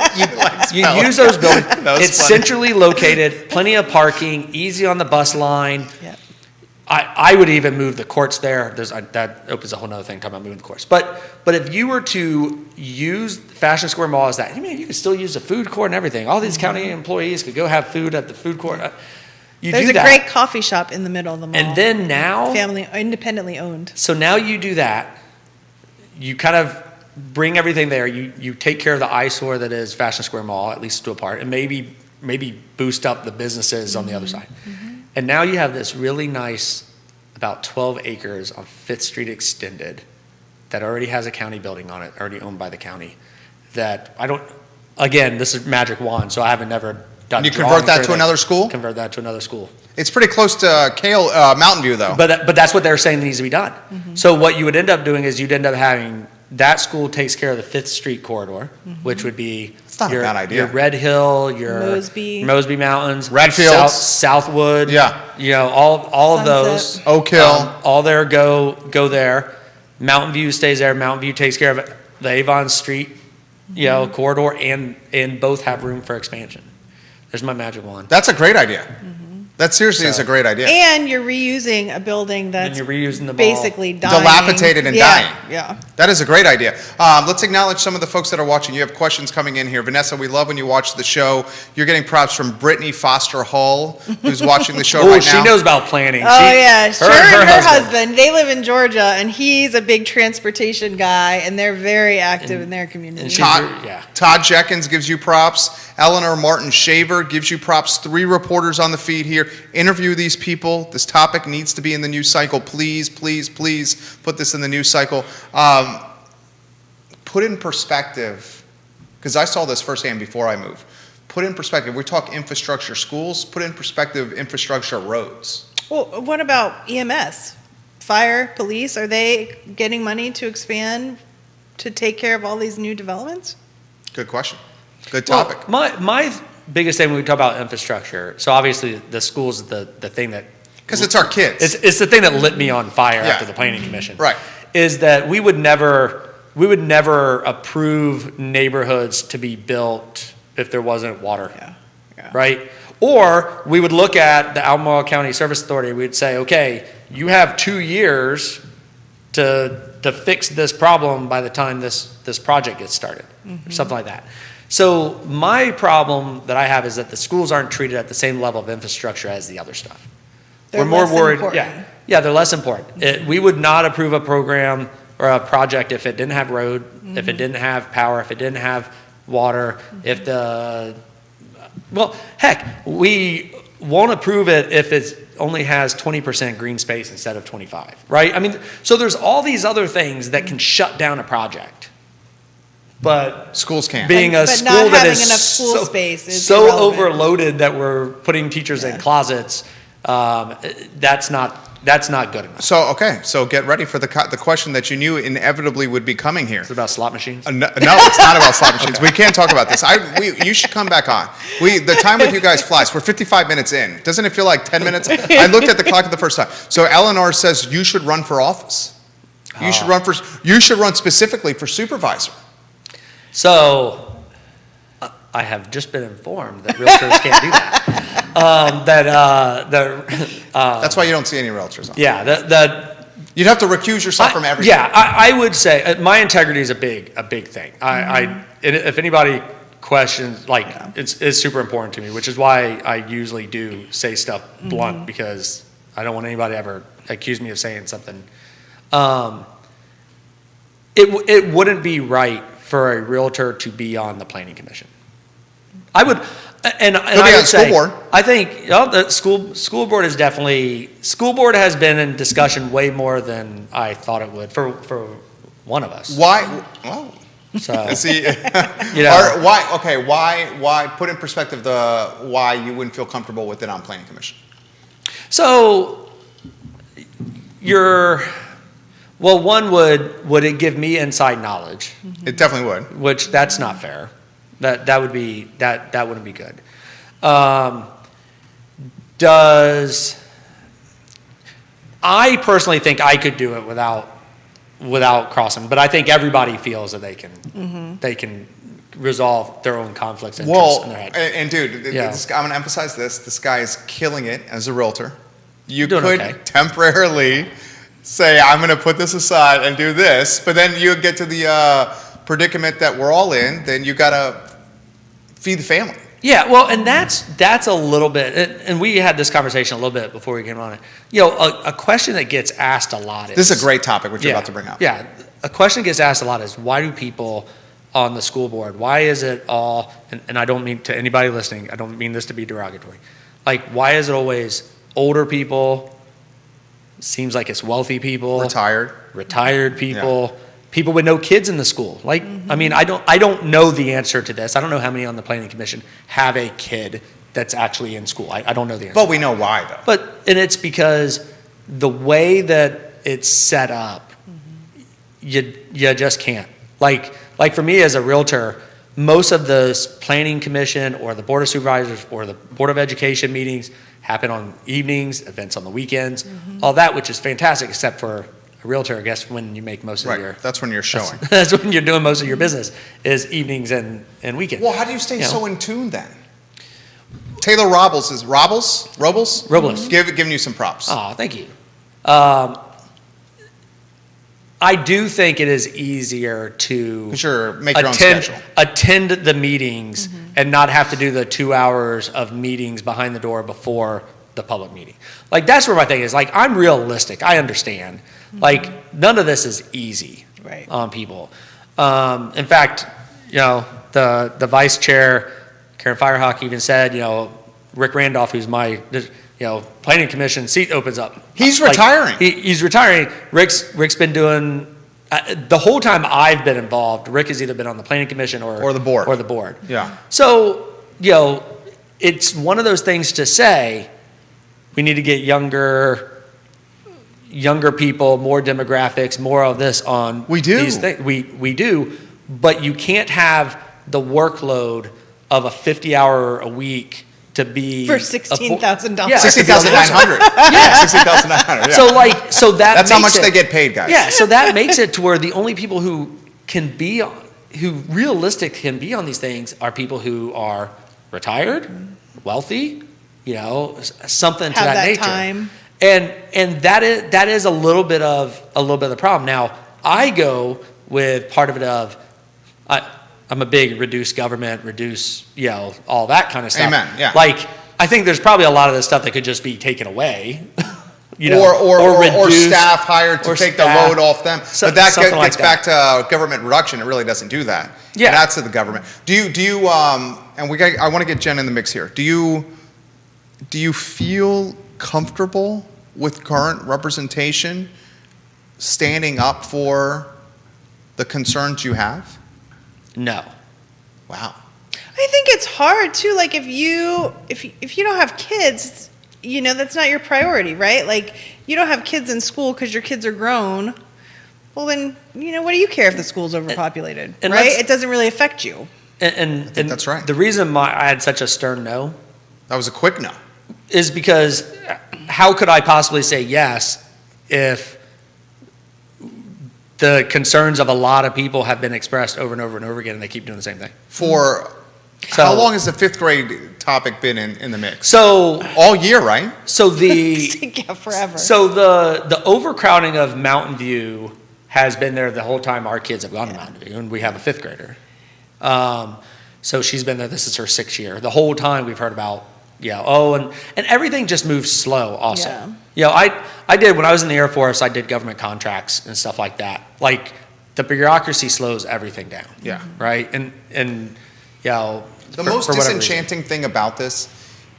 [SPEAKER 2] you use those buildings.
[SPEAKER 1] That was
[SPEAKER 2] It's
[SPEAKER 1] funny.
[SPEAKER 2] centrally located, plenty of parking, easy on the bus line.
[SPEAKER 3] Yeah.
[SPEAKER 2] I would even move the courts there. That opens a whole nother thing, talking about moving the courts. But if you were to use Fashion Square Mall as that, you could still use the food court and everything. All these county employees could go have food at the food court.
[SPEAKER 3] There's
[SPEAKER 2] do
[SPEAKER 3] a
[SPEAKER 2] that.
[SPEAKER 3] great coffee shop in the middle of the mall.
[SPEAKER 2] And then now,
[SPEAKER 3] independently owned.
[SPEAKER 2] so now you do that. You kind of bring everything there. You take care of the eyesore that is Fashion Square Mall, at least to a part, and maybe boost up the businesses on the other side. And now you have this really nice, about 12 acres on 5th Street Extended that already has a county building on it, already owned by the county. That again, this is magic wand, so I haven't never done.
[SPEAKER 1] And you convert that to another school?
[SPEAKER 2] Convert that to another school.
[SPEAKER 1] It's pretty close to Mountain View, though.
[SPEAKER 2] But that's what they're saying needs to be done. So what you would end up doing is you'd end up having that school takes care of the 5th Street corridor, which would be
[SPEAKER 1] It's not a bad idea.
[SPEAKER 2] your Red Hill, your
[SPEAKER 3] Mosby
[SPEAKER 2] Mountains,
[SPEAKER 1] Redfields.
[SPEAKER 2] Southwood.
[SPEAKER 1] Yeah.
[SPEAKER 2] All of those.
[SPEAKER 3] Sunset.
[SPEAKER 1] Oak Hill.
[SPEAKER 2] All there go there. Mountain View stays there. Mountain View takes care of the Avon Street, corridor, and both have room for expansion. There's my magic wand.
[SPEAKER 1] That's a great idea. That seriously is a great idea.
[SPEAKER 3] And you're reusing a building that's
[SPEAKER 2] you're reusing the mall.
[SPEAKER 3] basically dying.
[SPEAKER 1] Dilapidated and dying.
[SPEAKER 3] Yeah.
[SPEAKER 1] That is a great idea. Let's acknowledge some of the folks that are watching. You have questions coming in here. Vanessa, we love when you watch the show. You're getting props from Brittany Foster Hull, who's watching the show right now.
[SPEAKER 2] She knows about planning.
[SPEAKER 3] Oh, yeah. Her and her
[SPEAKER 2] husband.
[SPEAKER 3] husband, they live in Georgia, and he's a big transportation guy, and they're very active in their community.
[SPEAKER 2] and she-
[SPEAKER 1] Todd Jenkins gives you props. Eleanor Martin Shaver gives you props. 3 reporters on the feed here. Interview these people. This topic needs to be in the news cycle. Please, please, please put this in the news cycle. Put in perspective, because I saw this firsthand before I moved. Put in perspective. We talk infrastructure schools. Put in perspective infrastructure roads.
[SPEAKER 3] Well, what about EMS? Fire, police, are they getting money to expand to take care of all these new developments?
[SPEAKER 1] Good question. Good topic.
[SPEAKER 2] Well, my biggest thing when we talk about infrastructure, so obviously the school's the thing that
[SPEAKER 1] Because it's our kids.
[SPEAKER 2] it's the thing that lit me on fire
[SPEAKER 1] Yeah.
[SPEAKER 2] after the planning commission.
[SPEAKER 1] Right.
[SPEAKER 2] Is that we would never approve neighborhoods to be built if there wasn't water.
[SPEAKER 3] Yeah.
[SPEAKER 2] Right? Or we would look at the Albemarle County Service Authority, we'd say, okay, you have 2 years to fix this problem by the time this project gets started, or something like that. So my problem that I have is that the schools aren't treated at the same level of infrastructure as the other stuff.
[SPEAKER 3] They're less important.
[SPEAKER 2] Yeah, they're less important. We would not approve a program or a project if it didn't have road, if it didn't have power, if it didn't have water, heck, we won't approve it if it only has 20% green space instead of 25, right? I mean, so there's all these other things that can shut down a project. But
[SPEAKER 1] Schools can't.
[SPEAKER 2] being a
[SPEAKER 3] But
[SPEAKER 2] school
[SPEAKER 3] not
[SPEAKER 2] that
[SPEAKER 3] having
[SPEAKER 2] is
[SPEAKER 3] enough school space is
[SPEAKER 2] so
[SPEAKER 3] irrelevant.
[SPEAKER 2] overloaded that we're putting teachers in closets, that's not good enough.
[SPEAKER 1] So get ready for the question that you knew inevitably would be coming here.
[SPEAKER 2] It's about slot machines.
[SPEAKER 1] No, it's not about slot machines. We can't talk about this. You should come back on. The time with you guys flies. We're 55 minutes in. Doesn't it feel like 10 minutes? I looked at the clock the first time. So Eleanor says you should run for office. You should run specifically for supervisor.
[SPEAKER 2] So I have just been informed that realtors can't do that.
[SPEAKER 1] That's why you don't see any realtors on.
[SPEAKER 2] Yeah,
[SPEAKER 1] You'd have to recuse yourself from everything.
[SPEAKER 2] Yeah, I would say my integrity is a big thing. If anybody questions, it's super important to me, which is why I usually do say stuff blunt, because I don't want anybody to ever accuse me of saying something. It wouldn't be right for a realtor to be on the planning commission. I would, and I would say,
[SPEAKER 1] school board.
[SPEAKER 2] I think the school board is definitely, school board has been in discussion way more than I thought it would for one of us.
[SPEAKER 1] Why? Oh.
[SPEAKER 2] So
[SPEAKER 1] See,
[SPEAKER 2] why?
[SPEAKER 1] Why? Put in perspective why you wouldn't feel comfortable with it on planning commission.
[SPEAKER 2] So one would it give me inside knowledge?
[SPEAKER 1] It definitely would.
[SPEAKER 2] Which that's not fair. That wouldn't be good. I personally think I could do it without crossing, but I think everybody feels that they can resolve their own conflicts of interest in their head.
[SPEAKER 1] And dude,
[SPEAKER 2] Yeah.
[SPEAKER 1] I'm going to emphasize this. This guy is killing it as a realtor. You
[SPEAKER 2] Doing
[SPEAKER 1] could
[SPEAKER 2] okay.
[SPEAKER 1] temporarily say, I'm going to put this aside and do this, but then you get to the predicament that we're all in, then you got to feed the family.
[SPEAKER 2] Yeah, well, and that's a little bit, and we had this conversation a little bit before we came on it. A question that gets asked a lot is...
[SPEAKER 1] This is a great topic, what you're about to bring up.
[SPEAKER 2] Yeah, a question that gets asked a lot is, why do people on the school board, why is it all, and I don't mean to anybody listening, I don't mean this to be derogatory, like, why is it always older people, seems like it's wealthy people... Retired people... People with no kids in the school. Like, I mean, I don't know the answer to this. I don't know how many on the planning commission have a kid that's actually in school. I don't know the answer.
[SPEAKER 1] But we know why, though.
[SPEAKER 2] And it's because the way that it's set up, you just can't. Like for me as a realtor, most of the planning commission or the board of supervisors or the board of education meetings happen on evenings, events on the weekends, all that, which is fantastic, except for a realtor, I guess, when you make most of your...
[SPEAKER 1] That's when you're showing.
[SPEAKER 2] That's when you're doing most of your business, is evenings and weekends.
[SPEAKER 1] Well, how do you stay so in tune then? Taylor Robles is... Robles? Giving you some props.
[SPEAKER 2] Oh, thank you. I do think it is easier to...
[SPEAKER 1] Make your own schedule.
[SPEAKER 2] Attend the meetings and not have to do the 2 hours of meetings behind the door before the public meeting. Like, that's where my thing is. Like, I'm realistic. I understand. Like, none of this is easy on people. In fact, the vice chair, Karen Firehawk, even said, Rick Randolph, who's my, planning commission seat opens up.
[SPEAKER 1] He's retiring.
[SPEAKER 2] He's retiring. Rick's been doing, the whole time I've been involved, Rick has either been on the planning commission or the board.
[SPEAKER 1] Yeah.
[SPEAKER 2] So, it's one of those things to say, we need to get younger people, more demographics, more of this on these things. We do, but you can't have the workload of a 50-hour a week to be
[SPEAKER 3] for $16,000.
[SPEAKER 2] Yeah,
[SPEAKER 1] $16,900.
[SPEAKER 2] Yeah,
[SPEAKER 1] $16,900. Yeah.
[SPEAKER 2] So that's
[SPEAKER 1] how much they get paid, guys.
[SPEAKER 2] Yeah, so that makes it to where the only people who realistic can be on these things are people who are retired, wealthy, something to that nature.
[SPEAKER 3] Time.
[SPEAKER 2] And that is a little bit of the problem. Now, I go with part of it of I'm a big reduce government, all that kind of stuff.
[SPEAKER 1] Amen. Yeah.
[SPEAKER 2] Like, I think there's probably a lot of this stuff that could just be taken away.
[SPEAKER 1] Or staff hired to take the load off them. But that gets back to government reduction. It really doesn't do that.
[SPEAKER 2] Yeah.
[SPEAKER 1] That's to the government. Do you I want to get Jen in the mix here. Do you feel comfortable with current representation standing up for the concerns you have?
[SPEAKER 2] No.
[SPEAKER 1] Wow.
[SPEAKER 3] I think it's hard too. Like if you don't have kids, that's not your priority, right? Like you don't have kids in school because your kids are grown. Well, then what do you care if the school's overpopulated, right? It doesn't really affect you.
[SPEAKER 2] And
[SPEAKER 1] that's right.
[SPEAKER 2] The reason I had such a stern no.
[SPEAKER 1] That was a quick no.
[SPEAKER 2] Is because how could I possibly say yes if the concerns of a lot of people have been expressed over and over and over again and they keep doing the same thing?
[SPEAKER 1] How long has the fifth grade topic been in the mix?
[SPEAKER 2] So
[SPEAKER 1] all year, right?
[SPEAKER 2] So
[SPEAKER 3] forever.
[SPEAKER 2] So the overcrowding of Mountain View has been there the whole time our kids have gone to Mountain View, and we have a fifth grader. So she's been there, this is her 6th year. The whole time we've heard about and everything just moves slow also. Yeah. I did, when I was in the Air Force, I did government contracts and stuff like that. Like, the bureaucracy slows everything down.
[SPEAKER 1] Yeah.
[SPEAKER 2] Right? And
[SPEAKER 1] the most disenchanting thing about this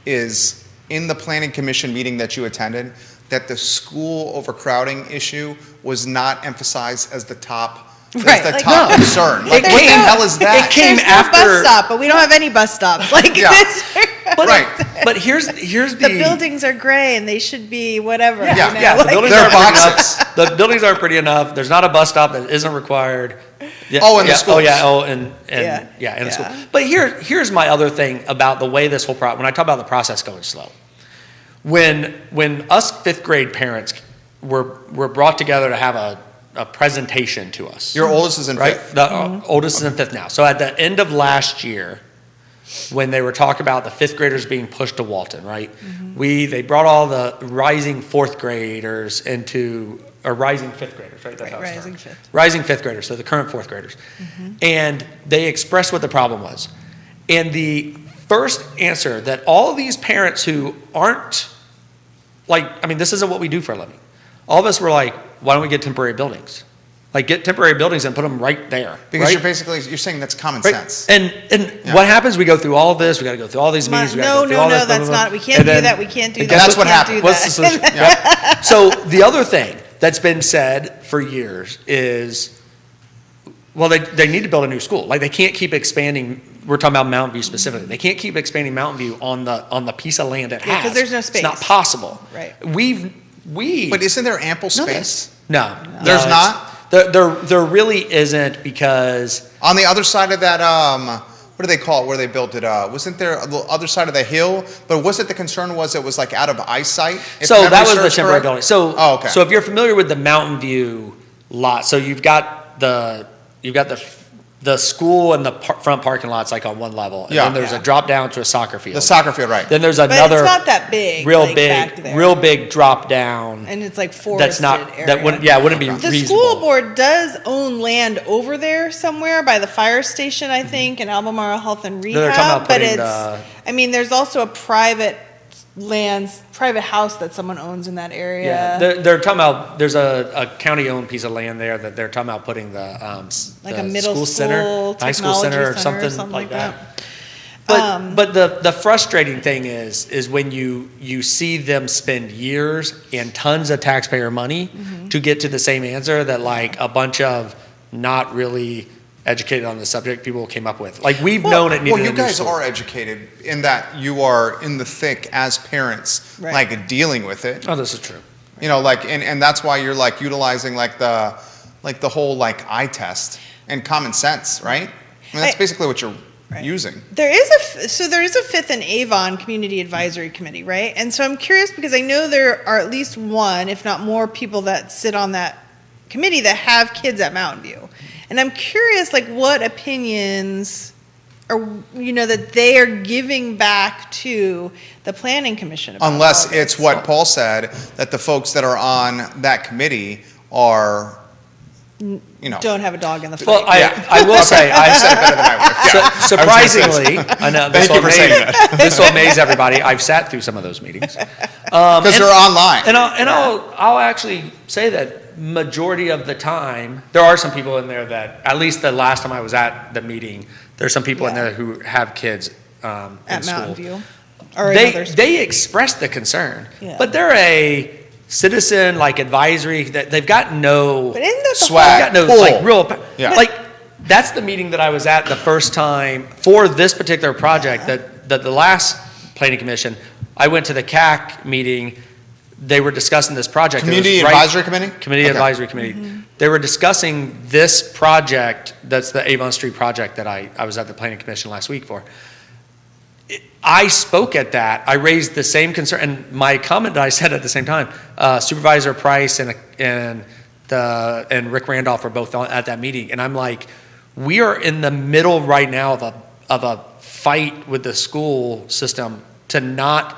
[SPEAKER 1] is in the planning commission meeting that you attended, that the school overcrowding issue was not emphasized as the top concern. Like, what the hell is that?
[SPEAKER 2] It came
[SPEAKER 3] There's
[SPEAKER 2] after
[SPEAKER 3] no bus stop, but we don't have any bus stops. Like this.
[SPEAKER 2] But here's
[SPEAKER 3] the buildings are gray and they should be whatever.
[SPEAKER 2] The buildings
[SPEAKER 1] they're
[SPEAKER 2] aren't
[SPEAKER 1] boxes.
[SPEAKER 2] Pretty enough. The buildings aren't pretty enough. There's not a bus stop that isn't required.
[SPEAKER 1] In the schools.
[SPEAKER 2] In the school. But here's my other thing about the way this whole when I talk about the process going slow. When us 5th grade parents were brought together to have a presentation to us.
[SPEAKER 1] Your oldest is in 5th.
[SPEAKER 2] The oldest is in 5th now. So at the end of last year, when they were talking about the 5th graders being pushed to Walton, right? They brought all the rising 4th graders rising 5th graders, right? That's how it started. Rising 5th graders, so the current 4th graders. And they expressed what the problem was. And the first answer that all of these parents who aren't, this isn't what we do for a living. All of us were like, why don't we get temporary buildings? Like, get temporary buildings and put them right there.
[SPEAKER 1] Because
[SPEAKER 2] right?
[SPEAKER 1] you're saying that's common
[SPEAKER 2] Right.
[SPEAKER 1] sense.
[SPEAKER 2] And what happens? We go through all of this. We got to go through all these meetings.
[SPEAKER 3] No, that's not. We can't do that. We can't do that.
[SPEAKER 1] That's what happened.
[SPEAKER 2] What's the solution? Yep. So the other thing that's been said for years is, well, they need to build a new school. Like, they can't keep expanding. We're talking about Mountain View specifically. They can't keep expanding Mountain View on the piece of land it has.
[SPEAKER 3] because there's no space.
[SPEAKER 2] It's not possible.
[SPEAKER 3] Right.
[SPEAKER 1] But isn't there ample space?
[SPEAKER 2] No.
[SPEAKER 1] There's not?
[SPEAKER 2] There really isn't, because
[SPEAKER 1] On the other side of that, what do they call it, where they built it? Wasn't there the other side of the hill? But was it the concern was it was like out of eyesight? If
[SPEAKER 2] so
[SPEAKER 1] memory
[SPEAKER 2] that was the
[SPEAKER 1] serves
[SPEAKER 2] temporary
[SPEAKER 1] correct?
[SPEAKER 2] building. So,
[SPEAKER 1] Okay.
[SPEAKER 2] so if you're familiar with the Mountain View lot, so you've got the school and the front parking lots like on one level, and
[SPEAKER 1] Yeah.
[SPEAKER 2] then there's a drop down to a soccer field.
[SPEAKER 1] The soccer field, right.
[SPEAKER 2] Then there's
[SPEAKER 3] But
[SPEAKER 2] another
[SPEAKER 3] it's not that big. back there.
[SPEAKER 2] real big drop down.
[SPEAKER 3] And it's like forested
[SPEAKER 2] That's not
[SPEAKER 3] area.
[SPEAKER 2] that wouldn't be
[SPEAKER 3] The
[SPEAKER 2] reasonable.
[SPEAKER 3] school board does own land over there somewhere by the fire station, I think, in Albemarle Health and
[SPEAKER 2] they're talking about
[SPEAKER 3] Rehab. But
[SPEAKER 2] putting
[SPEAKER 3] there's also a private house that someone owns in that area.
[SPEAKER 2] Yeah, they're talking about, there's a county-owned piece of land there that they're talking about putting the
[SPEAKER 3] Like
[SPEAKER 2] the
[SPEAKER 3] a middle school
[SPEAKER 2] center, high school center, or
[SPEAKER 3] technology
[SPEAKER 2] something like that.
[SPEAKER 3] that.
[SPEAKER 2] But the frustrating thing is when you see them spend years and tons of taxpayer money to get to the same answer that like a bunch of not really educated on the subject people came up with. Like, we've known it needed
[SPEAKER 1] Well, you
[SPEAKER 2] a new
[SPEAKER 1] guys
[SPEAKER 2] school.
[SPEAKER 1] are educated in that you are in the thick as parents,
[SPEAKER 3] Right.
[SPEAKER 1] like dealing with it.
[SPEAKER 2] Oh, this is true.
[SPEAKER 1] You know, like, and that's why you're like utilizing like the whole like eye test and common sense, right? I mean, that's basically what you're using.
[SPEAKER 3] There is a fifth and Avon Community Advisory Committee, right? And so I'm curious because I know there are at least one, if not more, people that sit on that committee that have kids at Mountain View. And I'm curious, like, what opinions are, that they are giving back to the Planning Commission about
[SPEAKER 1] Unless
[SPEAKER 3] all this.
[SPEAKER 1] it's what Paul said, that the folks that are on that committee are,
[SPEAKER 3] Don't have a dog in the fight.
[SPEAKER 2] Well, I will say,
[SPEAKER 1] I said it better than I would. Yeah.
[SPEAKER 2] surprisingly, I know this
[SPEAKER 1] Thank
[SPEAKER 2] will
[SPEAKER 1] you for saying
[SPEAKER 2] amaze, this will amaze everybody. I've sat through some of those meetings.
[SPEAKER 1] Because they're online.
[SPEAKER 2] And I'll actually say that majority of the time, there are some people in there that, at least the last time I was at the meeting, there's some people in there who have kids in
[SPEAKER 3] at
[SPEAKER 2] school.
[SPEAKER 3] Mountain View. Or in other schools.
[SPEAKER 2] They express the concern,
[SPEAKER 3] Yeah.
[SPEAKER 2] but they're a citizen like advisory that they've got no
[SPEAKER 3] But isn't that the
[SPEAKER 1] swag.
[SPEAKER 2] they've got no
[SPEAKER 1] Pull.
[SPEAKER 2] like real
[SPEAKER 1] Yeah.
[SPEAKER 2] like that's the meeting that I was at the first time for this particular project that the last planning commission. I went to the CAC meeting. They were discussing this project. It was
[SPEAKER 1] Community Advisory Committee?
[SPEAKER 2] Committee
[SPEAKER 1] Okay.
[SPEAKER 2] Advisory Committee. They were discussing this project. That's the Avon Street project that I was at the planning commission last week for. I spoke at that. I raised the same concern, and my comment that I said at the same time, Supervisor Price and Rick Randolph were both at that meeting, and I'm like, we are in the middle right now of a fight with the school system to not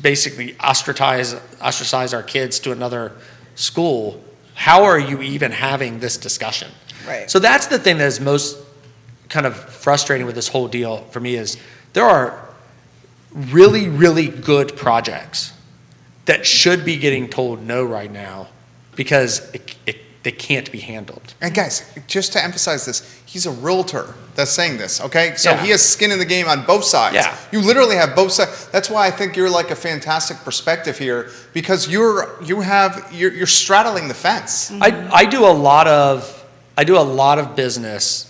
[SPEAKER 2] basically ostracize our kids to another school. How are you even having this discussion?
[SPEAKER 3] Right.
[SPEAKER 2] So that's the thing that is most kind of frustrating with this whole deal for me is there are really, really good projects that should be getting told no right now because they can't be handled.
[SPEAKER 1] And guys, just to emphasize this, he's a realtor that's saying this, okay? So
[SPEAKER 2] Yeah.
[SPEAKER 1] he has skin in the game on both sides.
[SPEAKER 2] Yeah.
[SPEAKER 1] You literally have both sides. That's why I think you're like a fantastic perspective here because you're straddling the fence.
[SPEAKER 2] I do a lot of business,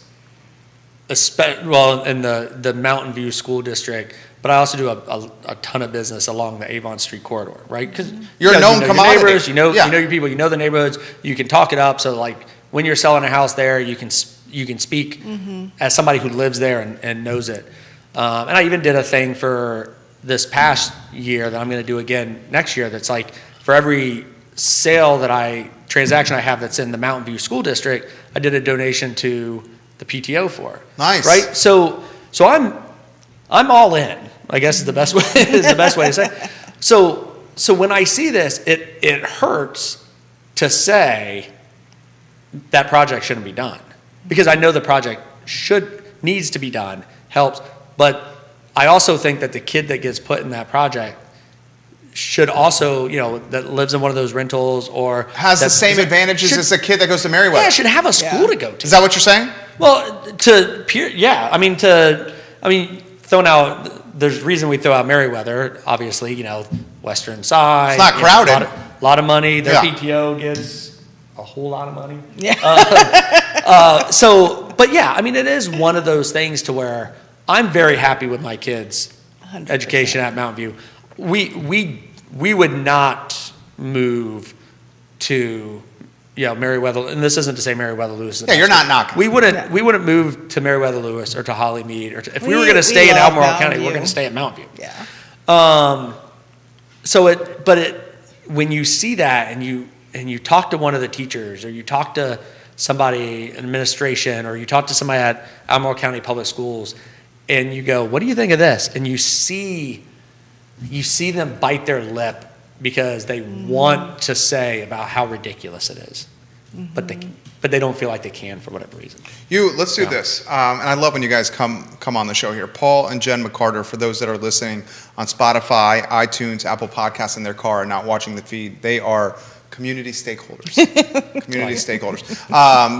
[SPEAKER 2] in the Mountain View School District, but I also do a ton of business along the Avon Street corridor, right? Because
[SPEAKER 1] You're a known
[SPEAKER 2] your
[SPEAKER 1] commodity.
[SPEAKER 2] neighbors, you know
[SPEAKER 1] Yeah.
[SPEAKER 2] your people, you know the neighborhoods. You can talk it up. So like when you're selling a house there, you can speak as somebody who lives there and knows it. And I even did a thing for this past year that I'm going to do again next year. That's like for every transaction I have that's in the Mountain View School District, I did a donation to the PTO for.
[SPEAKER 1] Nice.
[SPEAKER 2] Right? So I'm all in, I guess is the best way to say it. So when I see this, it hurts to say that project shouldn't be done because I know the project needs to be done, helps, but I also think that the kid that gets put in that project should also, that lives in one of those rentals or
[SPEAKER 1] has the same advantages as a kid that goes to Meriwether.
[SPEAKER 2] Yeah, should have a school to go to.
[SPEAKER 1] Is that what you're saying?
[SPEAKER 2] Well, throwing out, there's a reason we throw out Meriwether, obviously, western side.
[SPEAKER 1] It's not crowded.
[SPEAKER 2] A lot of money. Their PTO gets a whole lot of money.
[SPEAKER 3] Yeah.
[SPEAKER 2] It is one of those things to where I'm very happy with my kids'
[SPEAKER 3] 100%.
[SPEAKER 2] education at Mountain View. We would not move to Meriwether, and this isn't to say Meriwether Lewis.
[SPEAKER 1] Yeah, you're not knocking.
[SPEAKER 2] We wouldn't move to Meriwether Lewis or to Hollymead, or if we were going to stay in Albemarle County, we're going to stay at Mountain View.
[SPEAKER 3] Yeah.
[SPEAKER 2] When you see that and you talk to one of the teachers, or you talk to somebody in administration, or you talk to somebody at Albemarle County Public Schools, and you go, "What do you think of this?" And you see them bite their lip because they want to say about how ridiculous it is, but they don't feel like they can for whatever reason.
[SPEAKER 1] Let's do this, and I love when you guys come on the show here. Paul and Jen McCarter, for those that are listening on Spotify, iTunes, Apple Podcasts in their car and not watching the feed, they are community stakeholders.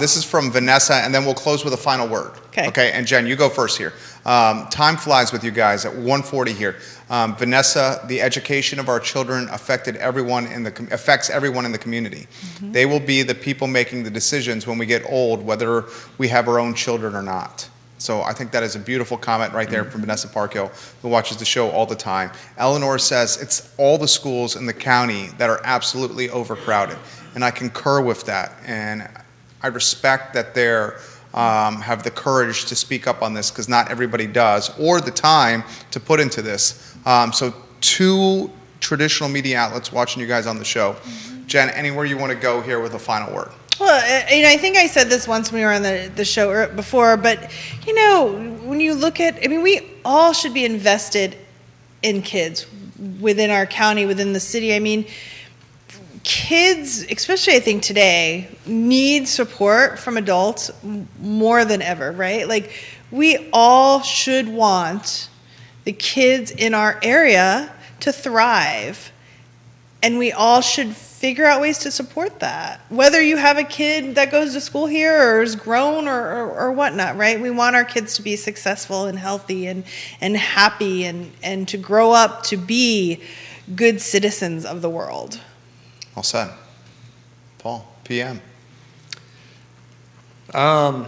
[SPEAKER 1] This is from Vanessa, and then we'll close with a final word. Okay. And Jen, you go first here. Time flies with you guys at 1:40 here. Vanessa, the education of our children affects everyone in the community. Mm-hmm. They will be the people making the decisions when we get old, whether we have our own children or not. So I think that is a beautiful comment right there from Vanessa Parkhill, who watches the show all the time. Eleanor says it's all the schools in the county that are absolutely overcrowded. And I concur with that. And I respect that they're have the courage to speak up on this, because not everybody does, or the time to put into this. So 2 traditional media outlets watching you guys on the show. Mm-hmm. Jen, anywhere you want to go here with a final word?
[SPEAKER 3] Well, I think I said this once when we were on the show before, but, when you look at, we all should be invested in kids within our county, within the city. Kids, especially I think today, need support from adults more than ever, right? Like, we all should want the kids in our area to thrive, and we all should figure out ways to support that. Whether you have a kid that goes to school here or is grown or whatnot, right? We want our kids to be successful and healthy and happy and to grow up to be good citizens of the world.
[SPEAKER 1] All said. Paul, PM.
[SPEAKER 2] The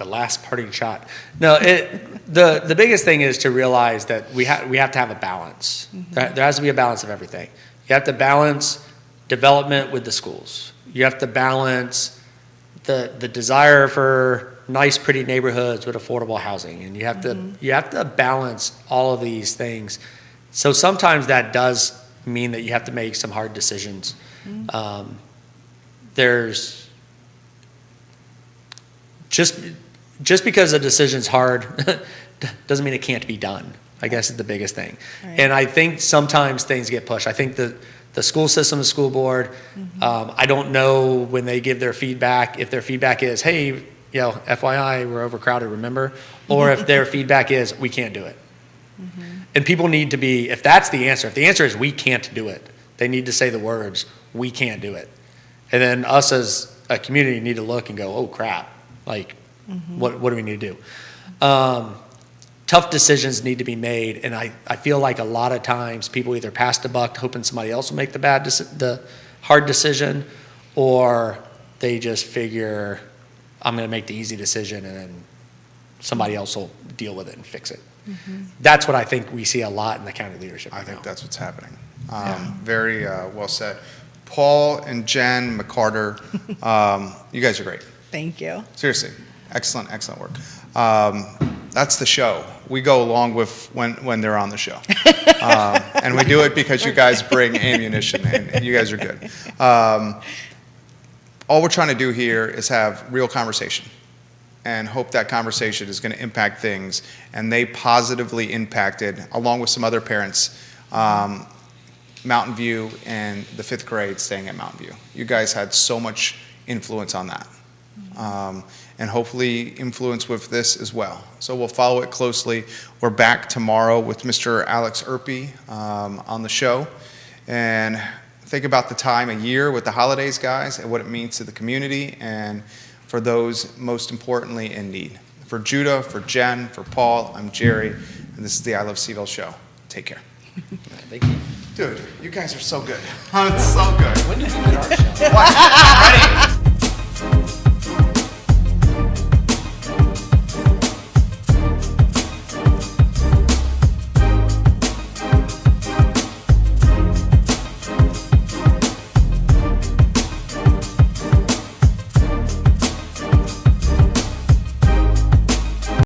[SPEAKER 2] last parting shot. No, the biggest thing is to realize that we have to have a balance. Mm-hmm. There has to be a balance of everything. You have to balance development with the schools. You have to balance the desire for nice, pretty neighborhoods with affordable housing, and you have to balance all of these things. So sometimes that does mean that you have to make some hard decisions. Mm-hmm. There's just because a decision's hard doesn't mean it can't be done, I guess, is the biggest thing. Right. And I think sometimes things get pushed. I think the school system, the school board, I don't know when they give their feedback, if their feedback is, hey, FYI, we're overcrowded, remember? Or if their feedback is, we can't do it. Mm-hmm. And people need to be, if that's the answer, if the answer is we can't do it, they need to say the words, we can't do it. And then us as a community need to look and go, oh crap, like, what do we need to do? Tough decisions need to be made, and I feel like a lot of times people either pass the buck hoping somebody else will make the hard decision, or they just figure, I'm going to make the easy decision and then somebody else will deal with it and fix it. Mm-hmm. That's what I think we see a lot in the county leadership right now. I think
[SPEAKER 1] that's what's happening. Very well said. Paul and Jen McCarter, you guys are great.
[SPEAKER 3] Thank you.
[SPEAKER 1] Seriously, excellent work. That's the show. We go along with when they're on the show. And we do it because you guys bring ammunition, and you guys are good. All we're trying to do here is have real conversation and hope that conversation is going to impact things. And they positively impacted, along with some other parents, Mountain View and the 5th grade staying at Mountain View. You guys had so much influence on that. and hopefully influence with this as well. So we'll follow it closely. We're back tomorrow with Mr. Alex Erpy on the show. And think about the time of year with the holidays, guys, and what it means to the community and for those most importantly in need. For Judah, for Jen, for Paul, I'm Jerry, and this is the I Love Seville show. Take care.
[SPEAKER 2] Thank you.
[SPEAKER 1] Dude, you guys are so good. It's so good.
[SPEAKER 2] When did we get our show?
[SPEAKER 1] What?